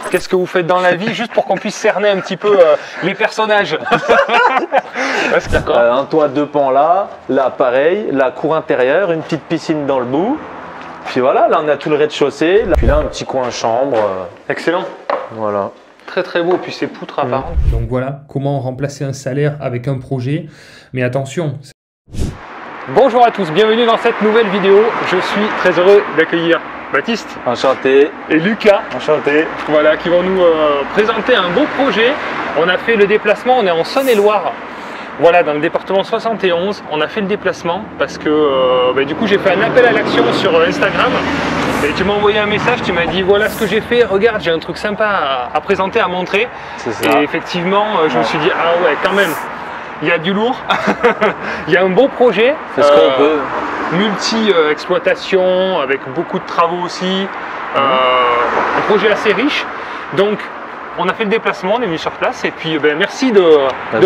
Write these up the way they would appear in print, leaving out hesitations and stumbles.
qu'est-ce que vous faites dans la vie, juste pour qu'on puisse cerner un petit peu les personnages. D'accord. Un toit 2 pans là pareil, la cour intérieure, une petite piscine dans le bout. Puis voilà, là on a tout le rez-de-chaussée. Puis là un petit coin chambre. Excellent. Voilà. Très très beau, puis c'est poutres apparentes. Donc voilà, comment remplacer un salaire avec un projet. Mais attention. Bonjour à tous, bienvenue dans cette nouvelle vidéo. Je suis très heureux d'accueillir Baptiste. Enchanté. Et Lucas. Enchanté. Voilà, qui vont nous présenter un beau projet. On a fait le déplacement, on est en Saône-et-Loire. Voilà, dans le département 71, on a fait le déplacement parce que du coup j'ai fait un appel à l'action sur Instagram et tu m'as envoyé un message, tu m'as dit voilà ce que j'ai fait, regarde j'ai un truc sympa à présenter, à montrer. C'est ça. Et effectivement je me suis dit ah ouais quand même, il y a du lourd, il y a un beau projet. C'est ce qu'on peut. Multi-exploitation avec beaucoup de travaux aussi, un projet assez riche. Donc on a fait le déplacement, on est venu sur place et puis merci de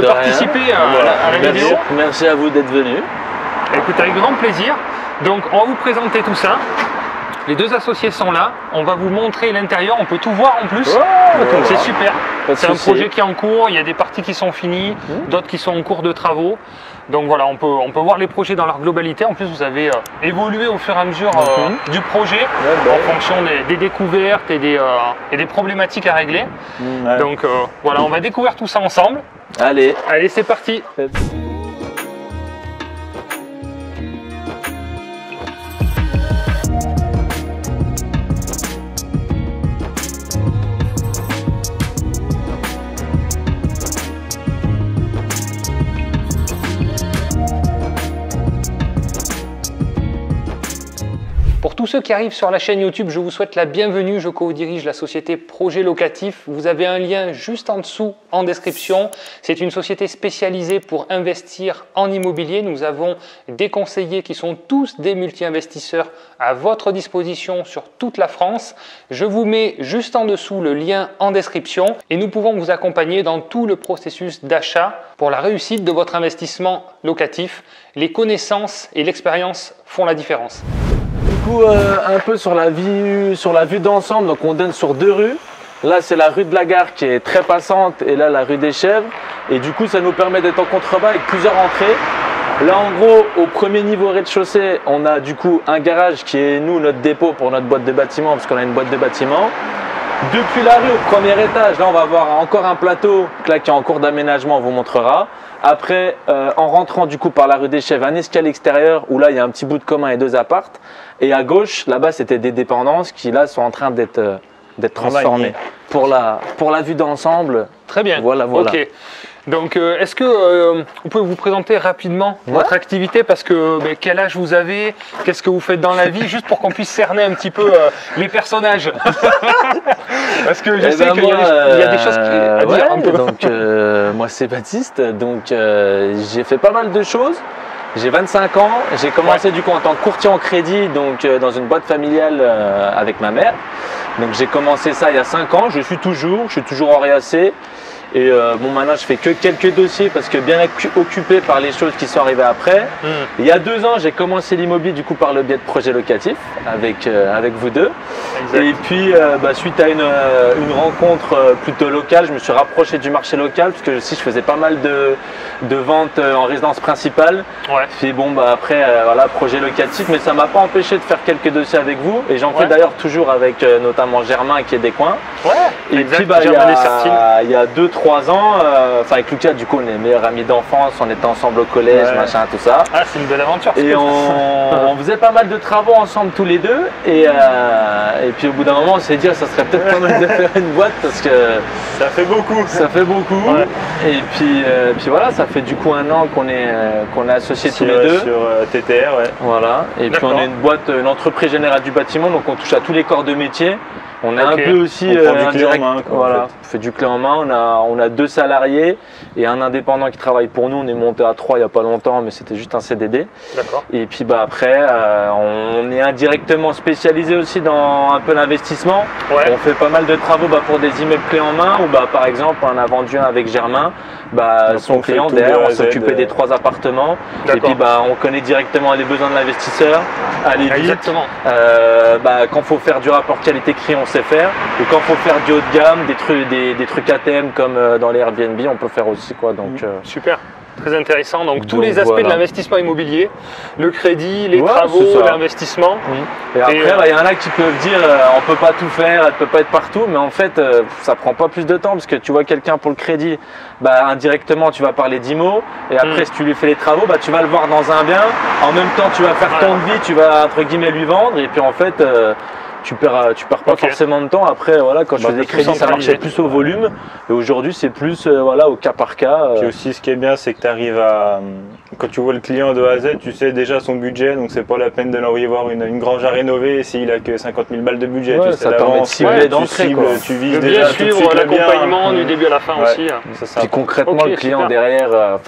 participer à la vidéo. Merci à vous d'être venus. Écoute, avec grand plaisir. Donc on va vous présenter tout ça. Les deux associés sont là, on va vous montrer l'intérieur, on peut tout voir en plus. Donc c'est super. C'est un projet qui est en cours, il y a des parties qui sont finies, d'autres qui sont en cours de travaux. Donc voilà, on peut voir les projets dans leur globalité. En plus, vous avez évolué au fur et à mesure du projet en fonction des découvertes et des problématiques à régler. Donc voilà, on va découvrir tout ça ensemble. Allez, c'est parti. Pour tous ceux qui arrivent sur la chaîne YouTube, je vous souhaite la bienvenue. Je co-dirige la société Projet Locatif. Vous avez un lien juste en dessous en description. C'est une société spécialisée pour investir en immobilier. Nous avons des conseillers qui sont tous des multi-investisseurs à votre disposition sur toute la France. Je vous mets juste en dessous le lien en description et nous pouvons vous accompagner dans tout le processus d'achat pour la réussite de votre investissement locatif. Les connaissances et l'expérience font la différence. Du coup, un peu sur la vue d'ensemble, donc on donne sur 2 rues. Là, c'est la rue de la Gare qui est très passante et là, la rue des Chèvres. Et du coup, ça nous permet d'être en contrebas avec plusieurs entrées. Là, en gros, au premier niveau rez-de-chaussée, on a du coup un garage qui est, nous, notre dépôt pour notre boîte de bâtiment, parce qu'on a une boîte de bâtiment. Depuis la rue, au premier étage, là, on va avoir encore un plateau là, qui est en cours d'aménagement, on vous montrera. Après, en rentrant du coup par la rue des Chèvres, un escalier extérieur où là, il y a un petit bout de commun et 2 appartes. Et à gauche, là-bas, c'était des dépendances qui là sont en train d'être transformées. Pour la vue d'ensemble. Très bien. Voilà. Ok. Donc, est-ce que vous pouvez vous présenter rapidement votre activité, parce que quel âge vous avez, qu'est-ce que vous faites dans la vie, juste pour qu'on puisse cerner un petit peu les personnages. Parce que je sais qu'il y a des choses à dire un peu. Donc, moi c'est Baptiste, donc j'ai fait pas mal de choses. J'ai 25 ans, j'ai commencé du coup en tant que courtier en crédit, donc dans une boîte familiale avec ma mère. Donc j'ai commencé ça il y a 5 ans, je suis toujours en RAC. Et maintenant je fais que quelques dossiers parce que bien occupé par les choses qui sont arrivées après. Il y a 2 ans j'ai commencé l'immobilier du coup par le biais de Projet Locatif avec vous deux. Exact. Et puis suite à une rencontre plutôt locale, je me suis rapproché du marché local parce que je faisais pas mal de ventes en résidence principale. Puis après voilà, Projet Locatif, mais ça m'a pas empêché de faire quelques dossiers avec vous et j'en fais d'ailleurs toujours avec notamment Germain qui est des coins. Et puis il y a 2-3 ans, avec Lucas, du coup, on est meilleurs amis d'enfance, on était ensemble au collège, machin, tout ça. Ah, c'est une belle aventure. Et on faisait pas mal de travaux ensemble tous les deux. Et puis au bout d'un moment, on s'est dit, ça serait peut-être pas mal de faire une boîte parce que ça fait beaucoup. Ça fait beaucoup. Et puis voilà, ça fait du coup 1 an qu'on est associés tous les deux. Sur TTR, Voilà. Et puis on est une boîte, une entreprise générale du bâtiment, donc on touche à tous les corps de métier. On a un peu aussi indirect, on fait du clé en main, on a 2 salariés et un indépendant qui travaille pour nous. On est monté à 3 il n'y a pas longtemps, mais c'était juste un CDD. D'accord. Et puis après, on est indirectement spécialisé aussi dans un peu l'investissement. On fait pas mal de travaux pour des immeubles clés en main, ou par exemple on a vendu un avec Germain. Son client derrière, on s'occupait des 3 appartements. Et puis on connaît directement les besoins de l'investisseur, aller vite. Exactement. Quand il faut faire du rapport qualité-prix, on sait faire. Et quand il faut faire du haut de gamme, des trucs à thème comme dans les Airbnb, on peut faire aussi quoi. Donc, Super. Très intéressant. Donc tous les aspects voilà. de l'investissement immobilier, le crédit, les Ouais, travaux, c'est ça. l'investissement. Et après, il y en a qui peuvent dire on peut pas tout faire, elle peut pas être partout, mais en fait, ça prend pas plus de temps parce que tu vois quelqu'un pour le crédit, indirectement, tu vas parler d'IMO et après, si tu lui fais les travaux, tu vas le voir dans un bien. En même temps, tu vas faire ton devis, tu vas entre guillemets lui vendre et puis en fait. Tu perds pas forcément de temps. Après, voilà, quand je faisais des crédits, ça marchait plus au volume. Et aujourd'hui, c'est plus voilà, au cas par cas. Puis aussi, ce qui est bien, c'est que tu arrives à. Quand tu vois le client de A à Z, tu sais déjà son budget. Donc, c'est pas la peine de l'envoyer voir une grange à rénover s'il a que 50 000 balles de budget. Ouais, tu sais ça permet de cibler d'entrée. Tu vises De déjà bien tout de suivre suite le bien. l'accompagnement du début à la fin aussi. Puis concrètement, le client derrière,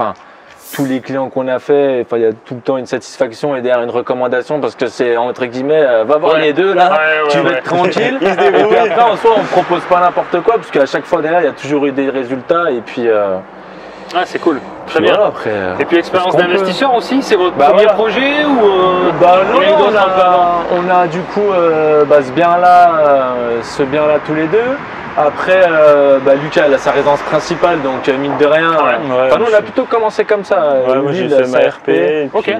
tous les clients qu'on a fait, il y a tout le temps une satisfaction et derrière une recommandation parce que c'est entre guillemets, va voir les deux là, tu vas être tranquille. Et puis après, en soi, on ne propose pas n'importe quoi parce qu'à chaque fois derrière, il y a toujours eu des résultats et puis. C'est cool. Très bien. Voilà, après, et puis expérience d'investisseur aussi, c'est votre premier voilà. projet ou non, on a du coup ce bien là tous les deux. Après, Lucas, il a sa résidence principale, donc mine de rien. Nous, on a plutôt commencé comme ça. Moi, j'ai fait ma RP. Et ok.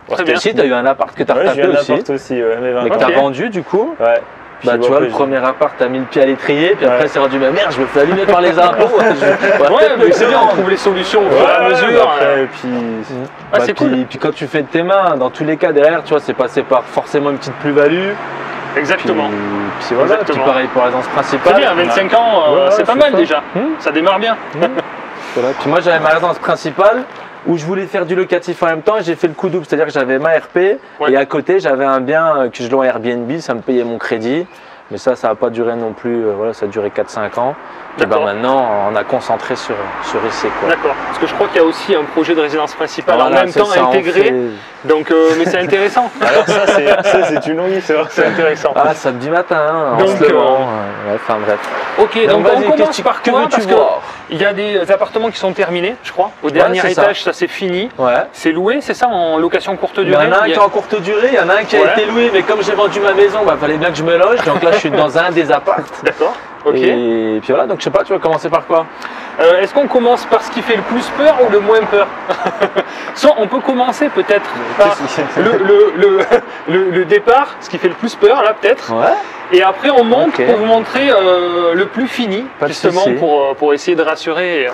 Très bien. Aussi, tu as eu un appart que tu as retapé aussi. J'ai un appart aussi, mais que tu as vendu du coup. Ouais. Tu vois, le premier appart, tu as mis le pied à l'étrier, puis après, c'est rendu, merde, je me fais allumer par les impôts. Mais c'est bien, on trouve les solutions au fur et à mesure. C'est cool. Puis quand tu fais de tes mains, dans tous les cas, derrière, tu vois, c'est passé par forcément une petite plus-value. Exactement. Puis voilà, puis pareil pour la résidence principale. C'est bien, 25 ans, c'est pas mal déjà. Ça démarre bien. Voilà. Puis moi, j'avais ma résidence principale où je voulais faire du locatif en même temps et j'ai fait le coup double, c'est-à-dire que j'avais ma RP et à côté, j'avais un bien que je louais à Airbnb, ça me payait mon crédit. Mais ça n'a pas duré non plus, ça a duré 4-5 ans. Et maintenant, on a concentré sur ici. D'accord, parce que je crois qu'il y a aussi un projet de résidence principale en même temps intégré. Donc, mais c'est intéressant. Alors ça, c'est une longue histoire. C'est intéressant. Samedi matin, donc, enfin bref. Ok, donc on commence par quoi? Parce qu'il y a des appartements qui sont terminés, je crois. Au dernier étage, ça c'est fini. C'est loué, c'est ça, en location courte durée? Il y en a un qui est en courte durée, il y en a un qui a été loué, mais comme j'ai vendu ma maison, il fallait bien que je me loge. Donc là, je suis dans un des apparts. D'accord. Ok. Et puis voilà, donc je sais pas, tu vas commencer par quoi? Est-ce qu'on commence par ce qui fait le plus peur ou le moins peur? On peut commencer peut-être par le départ, ce qui fait le plus peur, là peut-être. Ouais. Et après on monte pour vous montrer le plus fini, justement pour essayer de rassurer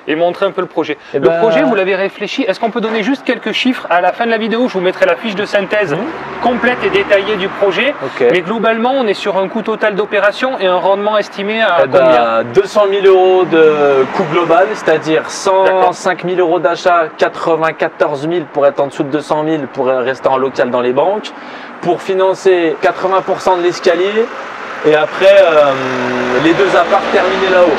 et montrer un peu le projet. Le projet, vous l'avez réfléchi. Est-ce qu'on peut donner juste quelques chiffres? À la fin de la vidéo, je vous mettrai la fiche de synthèse complète et détaillée du projet. Mais globalement, on est sur un coût total d'opération et un rendement estimé à combien? 200 000 euros de coût global, c'est-à-dire 105 000 euros d'achat, 94 000 pour être en dessous de 200 000 pour rester en local dans les banques, pour financer 80% de l'escalier et après les deux apparts terminés là-haut.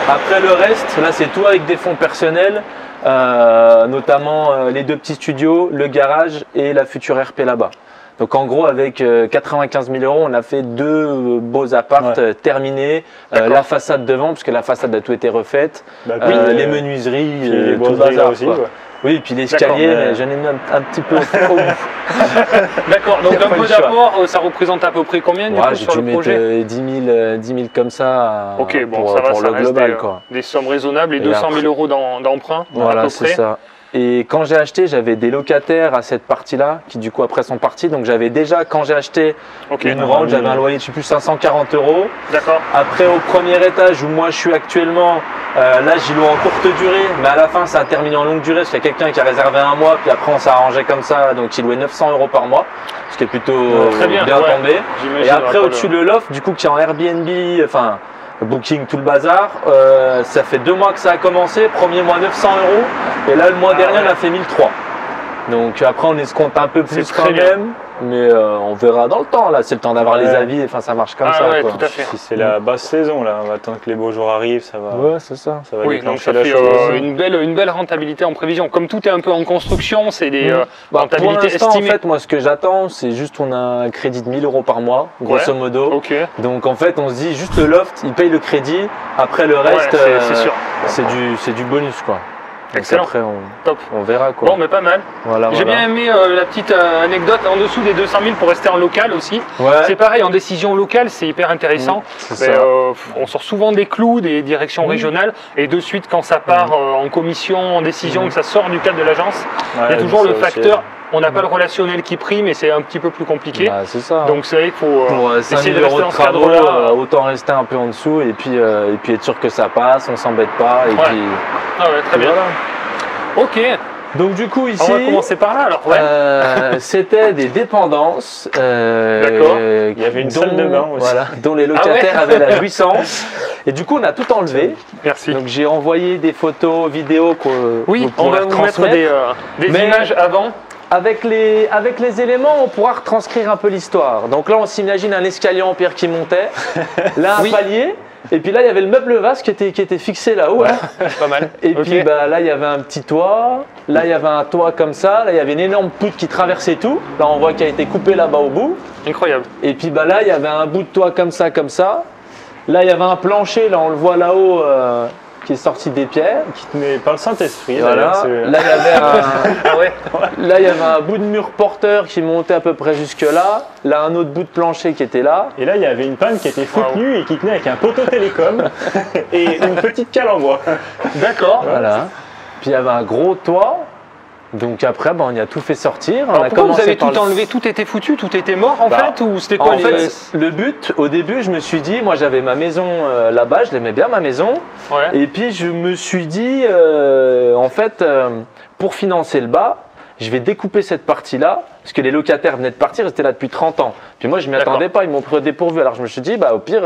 Après le reste, là c'est tout avec des fonds personnels, notamment les deux petits studios, le garage et la future RP là-bas. Donc en gros, avec 95 000 euros, on a fait deux beaux apparts terminés. La façade devant, parce que la façade a tout été refaite. Les menuiseries, tout le bazar aussi. Oui, et puis l'escalier, j'en ai mis un petit peu au bout. D'accord, donc un peu d'apport, ça représente à peu près combien du coup, sur le projet? J'ai dû mettre 10 000 comme ça pour le global. Des sommes raisonnables et 200 000 euros d'emprunt. Voilà, c'est ça. Et quand j'ai acheté, j'avais des locataires à cette partie-là, qui du coup après sont partis. Donc j'avais déjà, quand j'ai acheté une rente, j'avais un loyer de 540 euros. D'accord. Après au premier étage où moi je suis actuellement, là j'y loue en courte durée, mais à la fin ça a terminé en longue durée, parce qu'il y a quelqu'un qui a réservé un mois, puis après on s'est arrangé comme ça, donc il louait 900 euros par mois, ce qui est plutôt bien tombé. Et après au-dessus le loft, du coup qui est en Airbnb, enfin Booking, tout le bazar, ça fait 2 mois que ça a commencé, premier mois 900 euros, et là le mois dernier on a fait 1003. Donc après on escompte un peu plus quand même, mais on verra dans le temps, là c'est le temps d'avoir les avis, enfin ça marche comme ça. Tout à fait. Si c'est la basse saison là, on va attendre que les beaux jours arrivent, ça va. Ouais, c'est ça. Ça va donc ça fait une belle rentabilité en prévision. Comme tout est un peu en construction, c'est des rentabilités estimées. En fait, moi ce que j'attends, c'est juste on a un crédit de 1 000 euros par mois, grosso modo. Donc en fait on se dit juste le loft, il paye le crédit, après le reste, c'est du bonus quoi. Donc Excellent. après, Top. on verra quoi. Bon, mais pas mal. Voilà, J'ai voilà. bien aimé la petite anecdote en dessous des 200 000 pour rester en local aussi. Ouais, C'est pareil, en décision locale, c'est hyper intéressant. c'est Mais, ça. on sort souvent des clous, des directions régionales, et de suite, quand ça part en commission, en décision, que ça sort du cadre de l'agence, il y a toujours le facteur. On n'a pas le relationnel qui prime et c'est un petit peu plus compliqué. Bah, c'est ça. Donc c'est vrai qu'il faut Pour 5 essayer 000 de euros rester de dans ce travaux, cadre-là. autant rester un peu en dessous et puis être sûr que ça passe, on s'embête pas. Et Ouais. puis Ah ouais, très bien. voilà. Ok, Donc du coup ici, on va commencer par là alors. Ouais. c'était des dépendances. D'accord. Il y avait une salle de bain aussi. Voilà, dont les locataires avaient la jouissance. Et du coup, on a tout enlevé. Merci. Donc j'ai envoyé des photos, vidéos Oui, pour on va les vous mettre transmettre. des Mais- images avant. Avec les éléments, on pourra retranscrire un peu l'histoire. Donc là, on s'imagine un escalier en pierre qui montait, là un Oui. palier, et puis là, il y avait le meuble vase qui était fixé là-haut. Hein. Pas mal. Et Ok. puis bah, là, il y avait un petit toit, là, il y avait un toit comme ça, là, il y avait une énorme poutre qui traversait tout. Là, on voit qu'il a été coupé là-bas au bout. Incroyable. Et puis bah, là, il y avait un bout de toit comme ça, comme ça. Là, il y avait un plancher, là, on le voit là-haut, qui est sorti des pierres. Mais par le Saint-Esprit, Voilà. d'ailleurs, c'est- Là, il y avait un... Ah ouais. Là, il y avait un bout de mur porteur qui montait à peu près jusque là. Là, un autre bout de plancher qui était là. Et là, il y avait une panne qui était soutenue et qui tenait avec un poteau télécom et une petite cale en bois. D'accord. Voilà. Puis il y avait un gros toit. Donc après, ben, on y a tout fait sortir. Alors on a pourquoi vous commencé avez par tout le- enlevé? Tout était foutu? Tout était mort en Bah, fait? Ou c'était quoi En les... fait, le but, au début, je me suis dit, moi j'avais ma maison là-bas, je l'aimais bien ma maison. Ouais. Et puis je me suis dit, en fait, pour financer le bas, je vais découper cette partie-là, parce que les locataires venaient de partir, ils étaient là depuis 30 ans. Puis moi, je m'y attendais pas, ils m'ont pris au dépourvu. Alors je me suis dit, bah, au pire,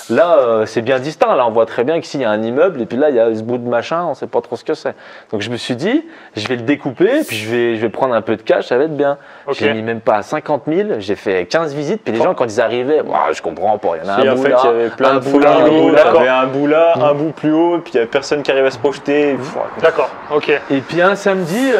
là, c'est bien distinct. Là, on voit très bien qu'ici, il y a un immeuble, et puis là, il y a ce bout de machin, on sait pas trop ce que c'est. Donc je me suis dit, je vais le découper, puis je vais prendre un peu de cash, ça va être bien. Ok. J'ai mis même pas à 50 000, j'ai fait 15 visites, puis les gens, quand ils arrivaient, ouah, je comprends pas, il y en a Et un en bout fait, là, il y avait plein un de bout folies là, un bout il y là. avait un bout là, un bout plus haut, et puis il n'y avait personne qui arrivait à se projeter. D'accord. Ok. Et puis un samedi,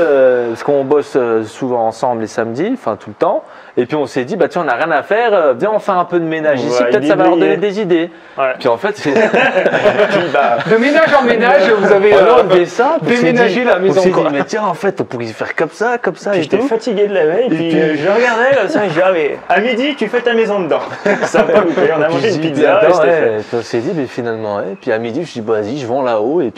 parce qu'on bosse souvent ensemble les samedis, enfin tout le temps, et puis on s'est dit, bah tiens, on n'a rien à faire, viens on fait un peu de ménage On ici, va peut-être ça va leur donner déblayer. des idées. Ouais. Puis en fait, c'est... De ménage en ménage, vous avez enlevé ça, puis on s'est déménagé dit- la maison, On s'est quoi. dit, mais tiens, en fait, on pourrait faire comme ça Puis et j'étais tout. fatigué de la veille, et puis, puis- je regardais comme ça, et je dis, ah, mais à midi, tu fais ta maison dedans. Ça va pas loupé, on a Puis mangé je une dis, pizza, et attends, c'était ouais. fait. Puis on s'est dit, mais finalement, ouais. Puis à midi, je me suis dit, bah, vas-y, je vends là-haut, et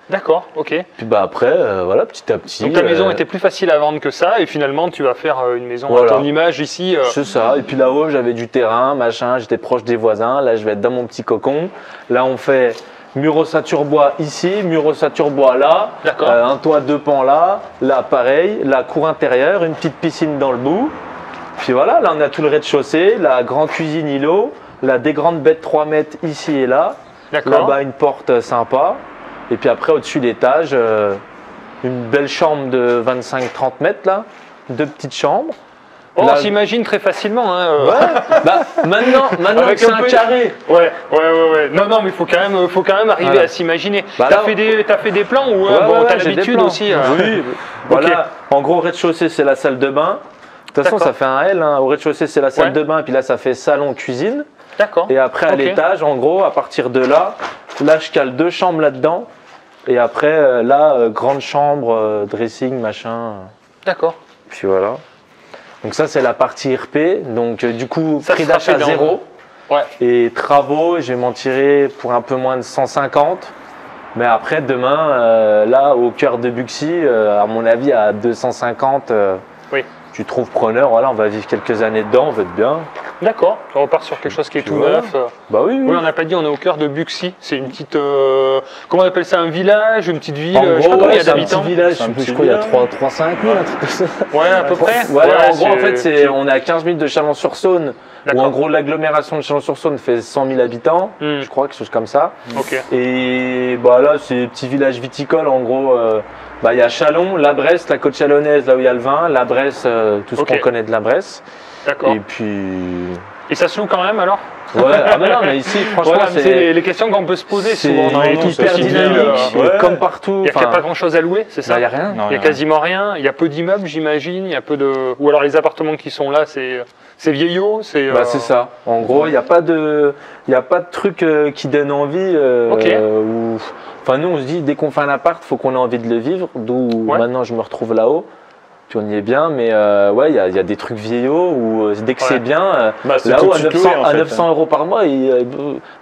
D'accord. Ok. puis bah après, voilà, petit à petit. Donc ta maison était plus facile à vendre que ça, et finalement tu vas faire une maison Voilà. à ton image ici. C'est ça. Et puis là-haut, j'avais du terrain, machin, j'étais proche des voisins. Là, je vais être dans mon petit cocon. Là, on fait mur ossature bois ici, mur ossature bois là. D'accord. Un toit deux pans là. Là, pareil. La cour intérieure, une petite piscine dans le bout. Puis voilà, là, on a tout le rez-de-chaussée, la grande cuisine îlot, là, des grandes bêtes 3 mètres ici et là. D'accord. Là-bas, une porte sympa. Et puis après, au-dessus l'étage, une belle chambre de 25-30 mètres là. Deux petites chambres. Oh, Là- on s'imagine très facilement. Hein, Bah, maintenant Avec que c'est un un peu- carré. Ouais. Non, mais il faut quand même arriver Voilà. à s'imaginer. Bah T'as là, fait des plans ou Ouais, bon, ouais, t'as j'ai des l'habitude plans. aussi. Oui. Voilà. En gros, au rez-de-chaussée, c'est la salle de bain. De toute façon, D'accord. ça fait un L. Hein. Au rez-de-chaussée, c'est la salle Ouais. de bain. Puis là, ça fait salon, cuisine. D'accord. Et après, à Ok. l'étage, en gros, à partir de là, je cale 2 chambres là-dedans. Et après, là, grande chambre, dressing, machin. D'accord. Puis voilà. Donc ça, c'est la partie RP. Donc du coup, Ça prix sera d'achat fait dans- 0. Ouais. Et travaux, je vais m'en tirer pour un peu moins de 150. Mais après, demain, là, au cœur de Buxy, à mon avis, à 250, Oui. tu trouves preneur. Voilà, on va vivre quelques années dedans, on va être bien. D'accord. On repart sur quelque chose qui est Tu tout vois. neuf. Bah oui, oui. Oui, on n'a pas dit, on est au cœur de Buxy. C'est une petite. Comment on appelle ça? Un village? Une petite ville? En je sais pas gros, combien il y a c'est un d'habitants. petit village, C'est un je petit crois qu'il y a village. 3-5 000, un truc comme ça. Ouais, à peu près. Ouais, en gros, en c'est- fait, on est à 15 minutes de Chalon-sur-Saône. Ou D'accord. en gros, l'agglomération de Chalon-sur-Saône fait 100 000 habitants, Hmm. je crois, quelque chose comme ça. Ok. Et bah là, c'est un petit village viticole, en gros. Bah, il y a Chalon, la Bresse, la côte chalonnaise, là où il y a le vin, la Bresse, tout ce Ok. qu'on connaît de la Bresse. D'accord. Et puis. Et ça se loue quand même alors? Ouais, ah mais non, mais ici, franchement, Voilà, c'est c'est les questions qu'on peut se poser c'est souvent dans les tout hyper petits dynamique, villes. ouais. comme partout. Il n'y a pas grand-chose à louer, c'est ça? Il n'y a rien. Non, Il y a quasiment rien, il y a peu d'immeubles, j'imagine, il y a peu de... Ou alors les appartements qui sont là, c'est vieillot, c'est... Bah, c'est ça. En gros, il n'y a pas de truc qui donne envie. Ok. Enfin, nous, on se dit, dès qu'on fait un appart, il faut qu'on ait envie de le vivre. D'où Ouais. maintenant, je me retrouve là-haut. Puis on y est bien, mais ouais, il y a des trucs vieillots où dès que Ouais. c'est bien, Bah, c'est là-haut tout à de suite 900, loué, en à fait. 900 euros par mois,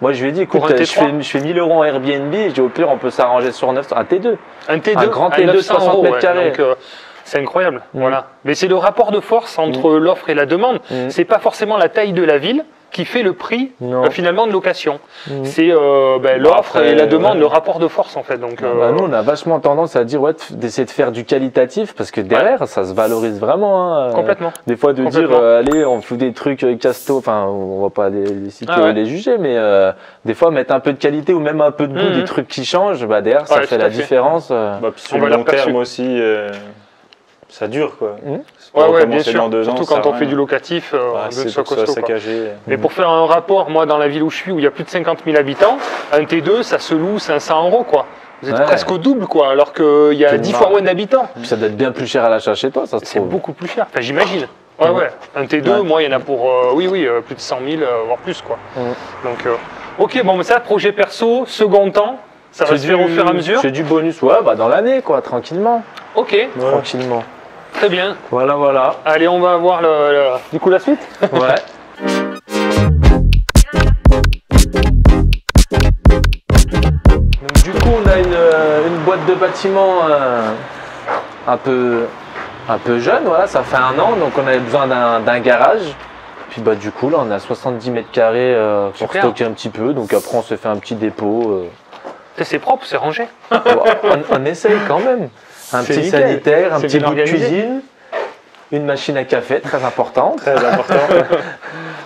moi je lui ai dit, écoute, Pour un je T3? fais 1000 euros en Airbnb, je dis au pire, on peut s'arranger sur 900, un T2. Un T2, Un grand à T2 900 60 euros, mètres ouais. carrés. Donc, c'est incroyable, Mm. voilà. Mais c'est le rapport de force entre l'offre et la demande. Mm. C'est pas forcément la taille de la ville qui fait le prix Non. finalement de location. Mm. C'est l'offre après, et la demande, ouais. le rapport de force en fait. Donc, Bah, nous, on a vachement tendance à dire ouais, d'essayer de faire du qualitatif parce que derrière, ça se valorise vraiment. Hein. complètement. Des fois, de dire Complètement. allez, on fout des trucs casto, enfin, on va pas les citer Ah ou ouais. les juger, mais des fois, mettre un peu de qualité ou même un peu de goût, Mhm. des trucs qui changent, bah, derrière, ça Ouais, fait tout la à fait. différence. Bah, puis sur On le va leur long perçu. terme aussi, ça dure quoi. Mhm. C'est pas Ouais, bien recommencer sûr. dans 2 ans, Surtout ça quand sert on à fait rien. du locatif, Ouais, que ce c'est soit pour que ça costaud. quoi. saccagé. Mais pour faire un rapport, moi, dans la ville où je suis, où il y a plus de 50 000 habitants, un T2, ça se loue 500 euros, quoi. Vous êtes Ouais. presque au double, quoi, alors qu'il y a Tout 10 le fois monde. moins d'habitants. Puis ça doit être bien plus cher à l'achat chez toi, ça se C'est trouve. beaucoup plus cher. Enfin, j'imagine. Ouais, ouais. Un T2, Ouais. moi, il y en a pour, plus de 100 000, voire plus, quoi. Mhm. Donc, ok, bon, mais ça, projet perso, second temps, ça va se faire au fur et à mesure. C'est du bonus, ouais, bah, dans l'année, quoi, tranquillement. Ok, Ouais. Tranquillement. très bien. Voilà, voilà. Allez, on va voir du coup la suite. Ouais. Donc, du coup, on a une boîte de bâtiment un peu jeune, voilà, ça fait 1 an, donc on avait besoin d'un garage. Puis bah du coup là on a 70 mètres carrés pour Super. stocker un petit peu, donc après on se fait un petit dépôt. C'est propre, c'est rangé. On essaye quand même. Un C'est petit nickel. sanitaire, un C'est petit bien bout de organisé. cuisine, une machine à café très importante, Très important.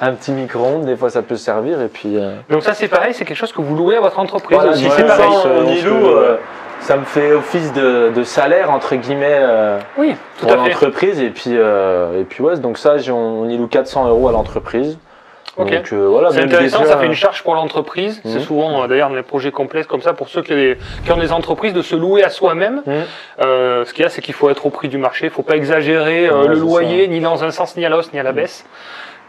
un petit micro-ondes, des fois ça peut servir et puis. Donc ça, c'est pareil, c'est quelque chose que vous louez à votre entreprise Voilà, aussi. du C'est coup, pareil. ça, on y se- loue, ça me fait office de salaire entre guillemets Oui, tout pour à fait. l'entreprise et puis ouais, donc ça on y loue 400 € à l'entreprise. Ok. Donc voilà, C'est même intéressant, déjà, ça fait une charge pour l'entreprise. C'est Mhm. souvent d'ailleurs dans les projets complexes comme ça pour ceux qui ont des entreprises de se louer à soi-même. Mhm. Ce qu'il y a, c'est qu'il faut être au prix du marché. Il ne faut pas exagérer Ouais, le c'est loyer, ni dans un sens, ni à la hausse, ni à la baisse.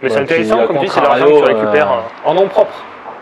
Mais Ouais, c'est intéressant, puis, à comme tu dis, c'est l'argent que contrario, tu récupères en nom propre.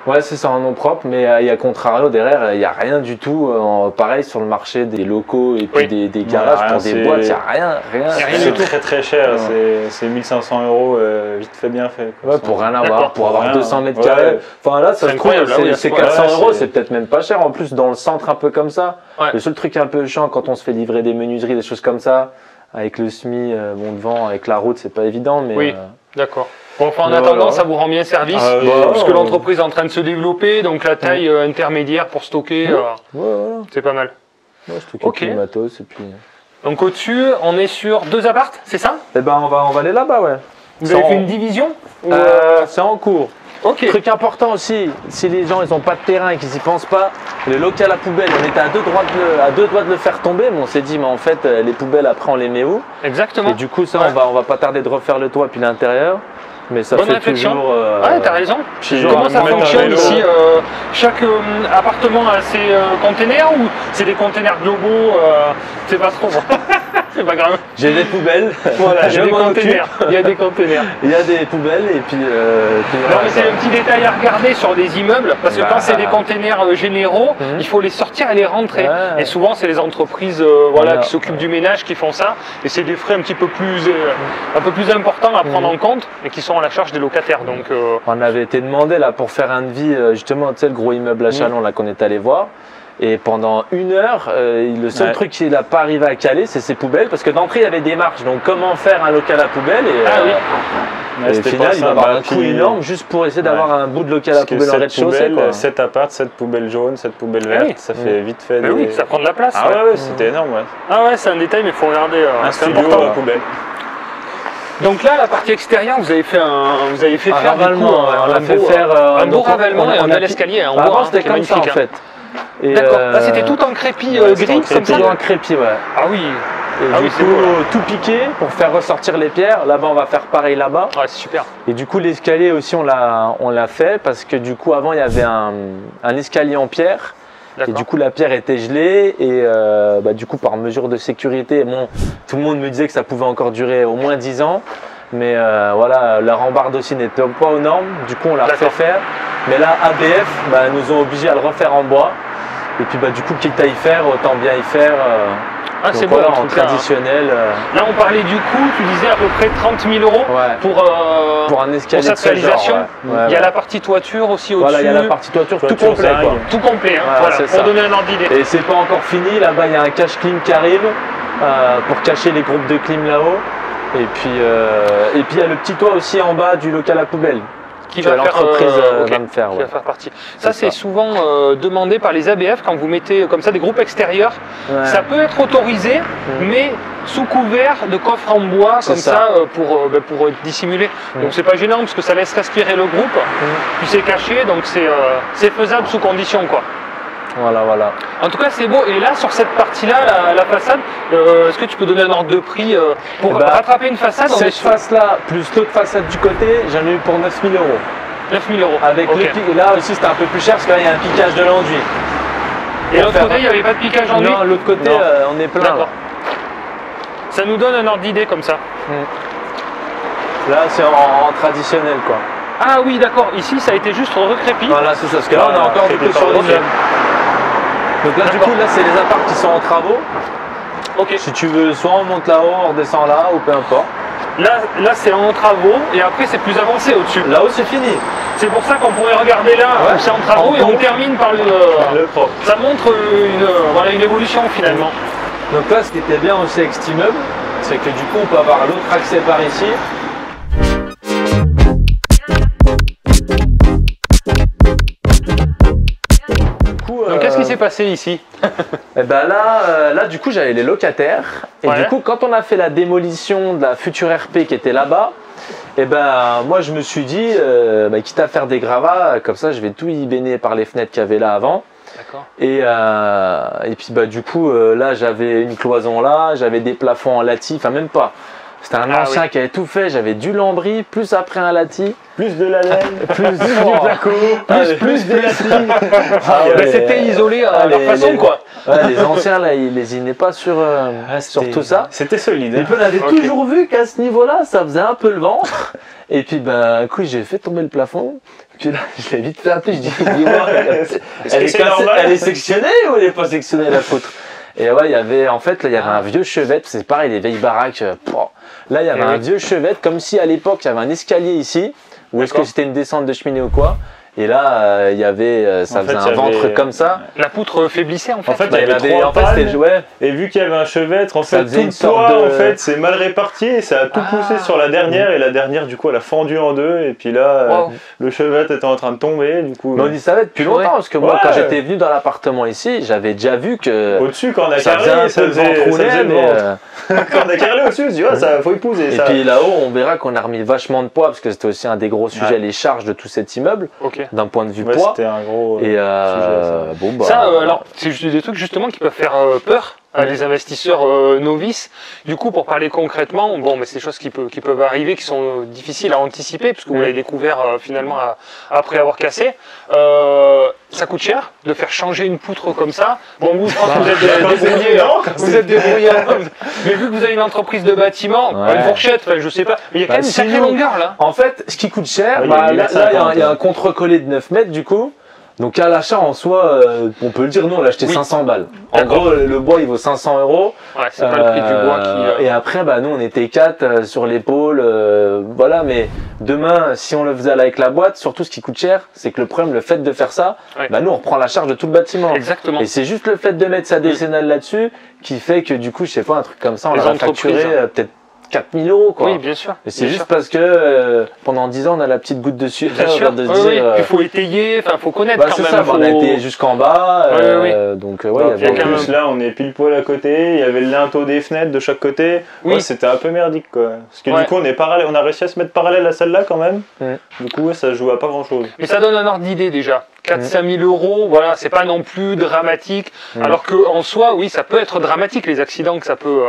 Ouais, c'est ça en nom propre, mais il y a contrario derrière, il n'y a rien du tout. Pareil sur le marché des locaux et puis Oui. des garages rien, pour des c'est- boîtes, il n'y a rien. Y a rien du C'est tout. très très cher, Ouais. c'est 1500 € vite fait bien fait. quoi. Ouais, pour rien D'accord. avoir, pour avoir Rien. 200 mètres Ouais. carrés. Enfin là, ça C'est se trouve, incroyable, là, oui, à ce c'est point-là, 400 €, c'est- c'est peut-être même pas cher. En plus, dans le centre un peu comme ça. Ouais. Le seul truc un peu chiant quand on se fait livrer des menuiseries, des choses comme ça, avec le SMI, bon devant, avec la route, c'est pas évident, mais. Oui. D'accord. Bon, enfin, en Voilà. attendant, ça vous rend bien service, Ah oui, puisque ouais. l'entreprise est en train de se développer, donc la taille intermédiaire pour stocker, Ouais, voilà. c'est pas mal. Ouais, je t'occupe Ok. du matos et puis. Donc au-dessus, on est sur 2 appartes, c'est ça? Eh ben, on va aller là-bas, ouais. Vous C'est avez en- fait une division ou, C'est en cours. Ok. Truc important aussi, si les gens ils n'ont pas de terrain et qu'ils n'y pensent pas, le local à poubelle, on était à deux doigts de le faire tomber, mais on s'est dit, mais en fait, les poubelles après on les met où? Exactement. Et du coup, ça, Ouais. on va pas tarder de refaire le toit puis l'intérieur, mais ça Bonne fait réflexion. toujours. Ouais, t'as raison. Puis, Comment ça mettre un fonctionne vélo. ici chaque appartement a ses containers ou c'est des containers globaux c'est pas trop. C'est pas grave. J'ai des poubelles, Voilà, il y je a des m'en occupe. containers. Il y a des containers. Il y a des poubelles et puis. puis Non, voilà, mais c'est quoi. un petit détail à regarder sur des immeubles, parce que Bah. quand c'est des containers généraux, Mhm. il faut les sortir et les rentrer. Ouais. Et souvent, c'est les entreprises voilà, Voilà. qui s'occupent du ménage qui font ça. Et c'est des frais un petit peu plus importants à prendre en compte et qui sont à la charge des locataires. Donc, On avait été demandé là pour faire un devis, justement, tu sais, le gros immeuble à Chalon là qu'on est allé voir. Et pendant 1 heure, le seul Ouais. truc qu'il n'a pas arrivé à caler, c'est ses poubelles. Parce que d'entrée, il y avait des marches. Donc, comment faire un local à poubelle? Et, Ah oui. et Ouais, au c'était final, pas il va ça, avoir bah, un coût puis- énorme juste pour essayer d'avoir un bout de local à Parce que poubelle en 7 rez-de-chaussée. poubelles, 7 apparts, 7 poubelles jaunes, 7 poubelles Ah vertes, oui. ça fait vite fait Mais des... oui, ça prend de la place. Ah ouais. ouais, c'était énorme, ouais. Ah ouais, c'est un détail, mais il faut regarder. Un c'est studio important. à poubelle. Donc là, la partie extérieure, vous avez fait Un faire du ravalement, coup, ouais, on un l'a fait beau, faire. un beau donc, ravalement et un a bel pi- escalier en Bah, bois, avant, hein, c'était qui est comme ça en magnifique, hein. fait. Et, D'accord. Là, c'était tout en crépi ouais, gris, c'était en comme ça. Toujours un crépi, ouais. Ah oui. Et Ah du oui, c'est coup, beau, là. tout piqué pour faire ressortir les pierres. Là-bas, on va faire pareil là-bas. Ouais, c'est super. Et du coup, l'escalier aussi, on l'a fait parce que du coup, avant, il y avait un escalier en pierre. Et D'accord. du coup, la pierre était gelée. Et du coup, par mesure de sécurité, bon, tout le monde me disait que ça pouvait encore durer au moins 10 ans. Mais voilà, la rambarde aussi n'était pas aux normes. Du coup, on l'a fait faire. Mais là, ABF nous ont obligés à le refaire en bois. Et puis, du coup, quitte à y faire, autant bien y faire. Ah, Donc c'est beau, voilà, en en tout cas. traditionnel. Là, on parlait du coût, tu disais à peu près 30 000 euros Ouais. pour un escalier cette de ce genre, réalisation. ouais. Ouais, Il y a ouais. la partie toiture aussi au-dessus. Voilà, il y a la partie toiture, tout Toiture complet, quoi. zinc. Tout complet, hein, Voilà, voilà, c'est pour ça. donner un ordre d'idée. Et c'est pas encore fini, là-bas il y a un cache clim qui arrive pour cacher les groupes de clim là-haut. Et puis il y a le petit toit aussi en bas du local à poubelle. Qui que va faire, l'entreprise ok, va me faire. qui Ouais. va faire partie. Ça, C'est c'est ça. souvent demandé par les ABF quand vous mettez comme ça des groupes extérieurs. Ouais. Ça peut être autorisé, mais sous couvert de coffre en bois, C'est comme ça. ça, pour dissimuler. Donc c'est pas gênant parce que ça laisse respirer le groupe, puis c'est caché, donc c'est faisable sous condition, quoi. Voilà. En tout cas, c'est beau. Et là, sur cette partie-là, la façade, est-ce que tu peux donner un ordre de prix pour Eh ben, rattraper une façade? On est Cette sur face-là, plus l'autre façade du côté, j'en ai eu pour 9 000 euros. 9 000 euros. Avec Ok. le pic, là aussi c'était un peu plus cher parce qu'il y a un piquage de l'enduit. Et l'autre côté, il n'y avait pas de piquage en Non, l'autre côté, Non. on est plein. D'accord. Là, Ça nous donne un ordre d'idée comme ça. Là, c'est en traditionnel quoi. Ah oui, d'accord. Ici, ça a été juste recrépi. Voilà, c'est ça. Parce que là, on est encore du coup sur les meubles. Donc là, du coup, là, c'est les apparts qui sont en travaux. Ok. Si tu veux, soit on monte là-haut, on redescend là, ou peu importe. Là c'est en travaux et après, c'est plus avancé au-dessus. Là-haut, c'est fini. C'est pour ça qu'on pourrait regarder là, Ouais. où c'est en travaux En et on gros. termine par Le propre. Ça montre une évolution finalement. Donc là, ce qui était bien aussi avec cet immeuble, c'est que du coup, on peut avoir l'autre accès par ici. Du coup, Donc qu'est-ce qui s'est passé ici? Eh ben là, du coup, j'avais les locataires. Et Ouais. du coup, quand on a fait la démolition de la future RP qui était là-bas, eh ben, moi, je me suis dit, quitte à faire des gravats, comme ça, je vais tout y baigner par les fenêtres qu'il y avait là avant. D'accord. Et puis, du coup, là, j'avais une cloison là, j'avais des plafonds en lati, enfin, même pas. C'était un Ah ancien oui. qui avait tout fait, j'avais du lambris, plus après un lati, Plus de la laine. plus du placo, plus des lati. Ah, Bah, ouais. c'était isolé à Ah, leur les- façon les- quoi. Ouais, les anciens, là, ils lésinaient pas sur tout ça. C'était solide. Et hein. puis on avait Ok. toujours vu qu'à ce niveau-là, ça faisait un peu le ventre. Et puis un coup, j'ai fait tomber le plafond. Puis là, je l'ai vite fait appeler. Je dis, dis-moi, elle est c'est normal elle est sectionnée ou elle est pas sectionnée la poutre? Et ouais, il y avait en fait, là, il y avait un vieux chevette. C'est pareil, les vieilles baraques. Là, il y avait Eh un oui. vieux chevette, comme si à l'époque, il y avait un escalier ici. Ou est-ce que D'accord. c'était une descente de cheminée ou quoi? Et là, il y avait, ça En fait, faisait il un y ventre avait- comme ça. La poutre faiblissait en fait. En fait, Bah, il y avait trois en fait, c'était pannes. ouais. Et vu qu'il y avait un chevêtre, en Ça fait, faisait tout une le sorte poids, de- en fait, c'est mal réparti et ça a tout poussé sur la dernière. Et la dernière, du coup, elle a fendu en deux. Et puis là, Wow. le chevêtre était en train de tomber. Du coup, Mais on y savait depuis longtemps, Ouais. parce que moi, Ouais. quand j'étais venu dans l'appartement ici, j'avais déjà vu que au-dessus, quand on a ça faisait carré, un peu le ventre ça roulé, faisait le mais, ventre. Quand on a carré au-dessus, on se dit, ouais, ça, faut épouser et ça. puis là-haut, on verra qu'on a remis vachement de poids, parce que c'était aussi un des gros sujets, Ouais. les charges de tout cet immeuble, Ok. d'un point de vue Ouais, poids. c'était un gros Et sujet, bon, bah. Ça, alors, c'est juste des trucs justement qui peuvent faire peur à des investisseurs novices. Du coup, pour parler concrètement, bon, mais c'est des choses qui peuvent arriver, qui sont difficiles à anticiper, puisque vous l'avez découvert finalement après avoir cassé. Ça coûte cher de faire changer une poutre comme ça. Bon, vous, je pense que vous êtes débrouillés. Vous êtes débrouillés. Mais vu que vous avez une entreprise de bâtiment, Ouais. une fourchette, enfin, je sais pas, mais il y a quand Bah, même une si sacrée nous- longueur là. En fait, ce qui coûte cher, Ouais, bah, il y a là, il y a 50, un contre-collé de 9 mètres, du coup. Donc à l'achat en soi, on peut le dire, nous on l'a acheté Oui. 500 balles. En D'accord. gros, le bois il vaut 500 euros. Ouais, c'est pas le prix du bois qui. Et après, bah, nous on était 4 sur l'épaule, voilà. Mais demain, si on le faisait avec la boîte, surtout ce qui coûte cher, c'est que le problème, le fait de faire ça, Ouais. bah, nous on reprend la charge de tout le bâtiment. Exactement. Et c'est juste le fait de mettre sa décennale là-dessus qui fait que du coup, je sais pas, un truc comme ça, on Les l'a entreprises, facturé peut-être 4000 euros quoi. Oui, bien sûr. Et c'est bien juste sûr. parce que pendant 10 ans, on a la petite goutte de sueur Bien sûr. de se Oui, dire. oui. Il faut étayer, enfin, faut connaître bah, quand c'est même. ça, bah, on a faut- été jusqu'en bas. Ouais, Donc, ouais, Ouais, il y avait y a en quand plus, même- là, on est pile poil à côté. Il y avait le linteau des fenêtres de chaque côté. Oui. Ouais, c'était un peu merdique, quoi. Parce que Ouais. du coup, on est on a réussi à se mettre parallèle à celle-là quand même. Mm. Du coup, ouais, ça joue à pas grand-chose. Mais ça donne un ordre d'idée déjà. 4-5 000 euros, voilà, c'est pas non plus dramatique. Alors que en soi, oui, ça peut être dramatique, les accidents que ça peut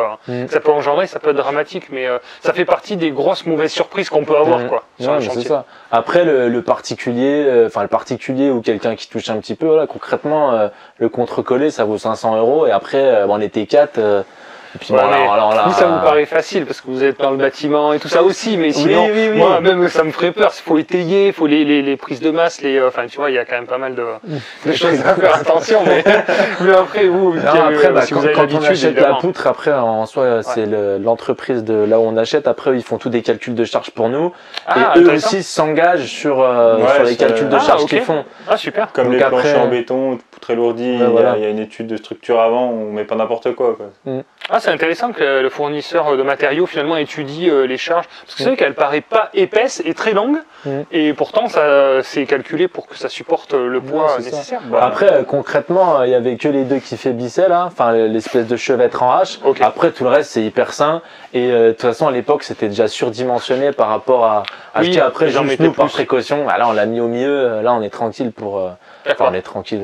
engendrer, ça peut être dramatique, mais ça fait partie des grosses mauvaises surprises qu'on peut avoir, quoi. Sur Ouais, un mais chantier. c'est ça. Après, le particulier, le particulier ou quelqu'un qui touche un petit peu, voilà, concrètement, le contre-collé, ça vaut 500 euros, et après, on était 4. Et puis, Ouais, bon, mais alors là, vous, ça vous paraît facile parce que vous êtes dans le bâtiment et tout ça aussi, mais sinon, oui. moi, même ça me ferait peur. Il faut étayer, il faut les prises de masse, enfin, tu vois, il y a quand même pas mal de choses à faire attention. Mais après, vous, si vous avez quand on l'habitude, achète évidemment. la poutre, après, en soi, c'est l'entreprise de là où on achète. Après, ils font tous des calculs de charge pour nous. Ah, et eux intéressant. aussi s'engagent sur les c'est- calculs de Ah, charge ok. qu'ils font. Ah, super. Comme Donc les après, planchers en béton, poutre élourdie, ouais, voilà. il y a une étude de structure avant, on met pas n'importe quoi. Ah, c'est intéressant que le fournisseur de matériaux finalement étudie les charges, parce que c'est vrai qu'elle paraît pas épaisse et très longue, et pourtant ça c'est calculé pour que ça supporte le poids c'est ça. nécessaire. Après, concrètement, il y avait que les deux qui faiblissaient là, enfin l'espèce de chevêtre en H. Ok. Après, tout le reste c'est hyper sain. Et de toute façon, à l'époque, c'était déjà surdimensionné par rapport à Oui, ce qu'il y a après. ils en Juste mettaient nous, par plus. précaution, là on l'a mis au milieu. Là, on est tranquille D'accord. on est tranquille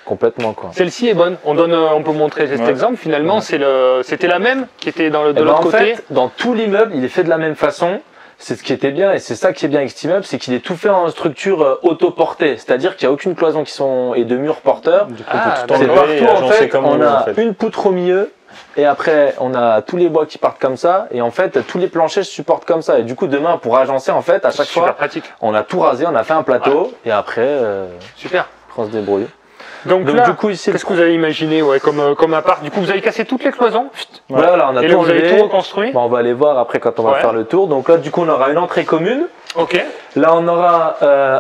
complètement quoi. Celle-ci est bonne. On peut montrer cet Ouais. exemple. Finalement, c'était la même qui était de Eh ben, l'autre en côté. fait, dans tout l'immeuble, il est fait de la même façon. C'est ce qui était bien et c'est ça qui est bien avec cet immeuble, c'est qu'il est tout fait en structure autoportée, c'est-à-dire qu'il n'y a aucune cloison et de murs porteurs. Du coup, Ah, on peut tout C'est enlever et partout en agencer fait, comme on on veut. a En fait. une poutre au milieu et après on a tous les bois qui partent comme ça et en fait tous les planchers se supportent comme ça et du coup demain pour agencer en fait à chaque Super fois pratique. on a tout rasé, on a fait un plateau et après Super. on se débrouille. Donc, Donc là, du coup ici qu'est-ce que vous avez imaginé comme appart? Du coup, vous avez cassé toutes les cloisons voilà, on a et tout là vous avez enlevé. tout reconstruit. Bon, on va aller voir après quand on va Ouais. faire le tour. Donc là du coup on aura une entrée commune. Ok. Là, on aura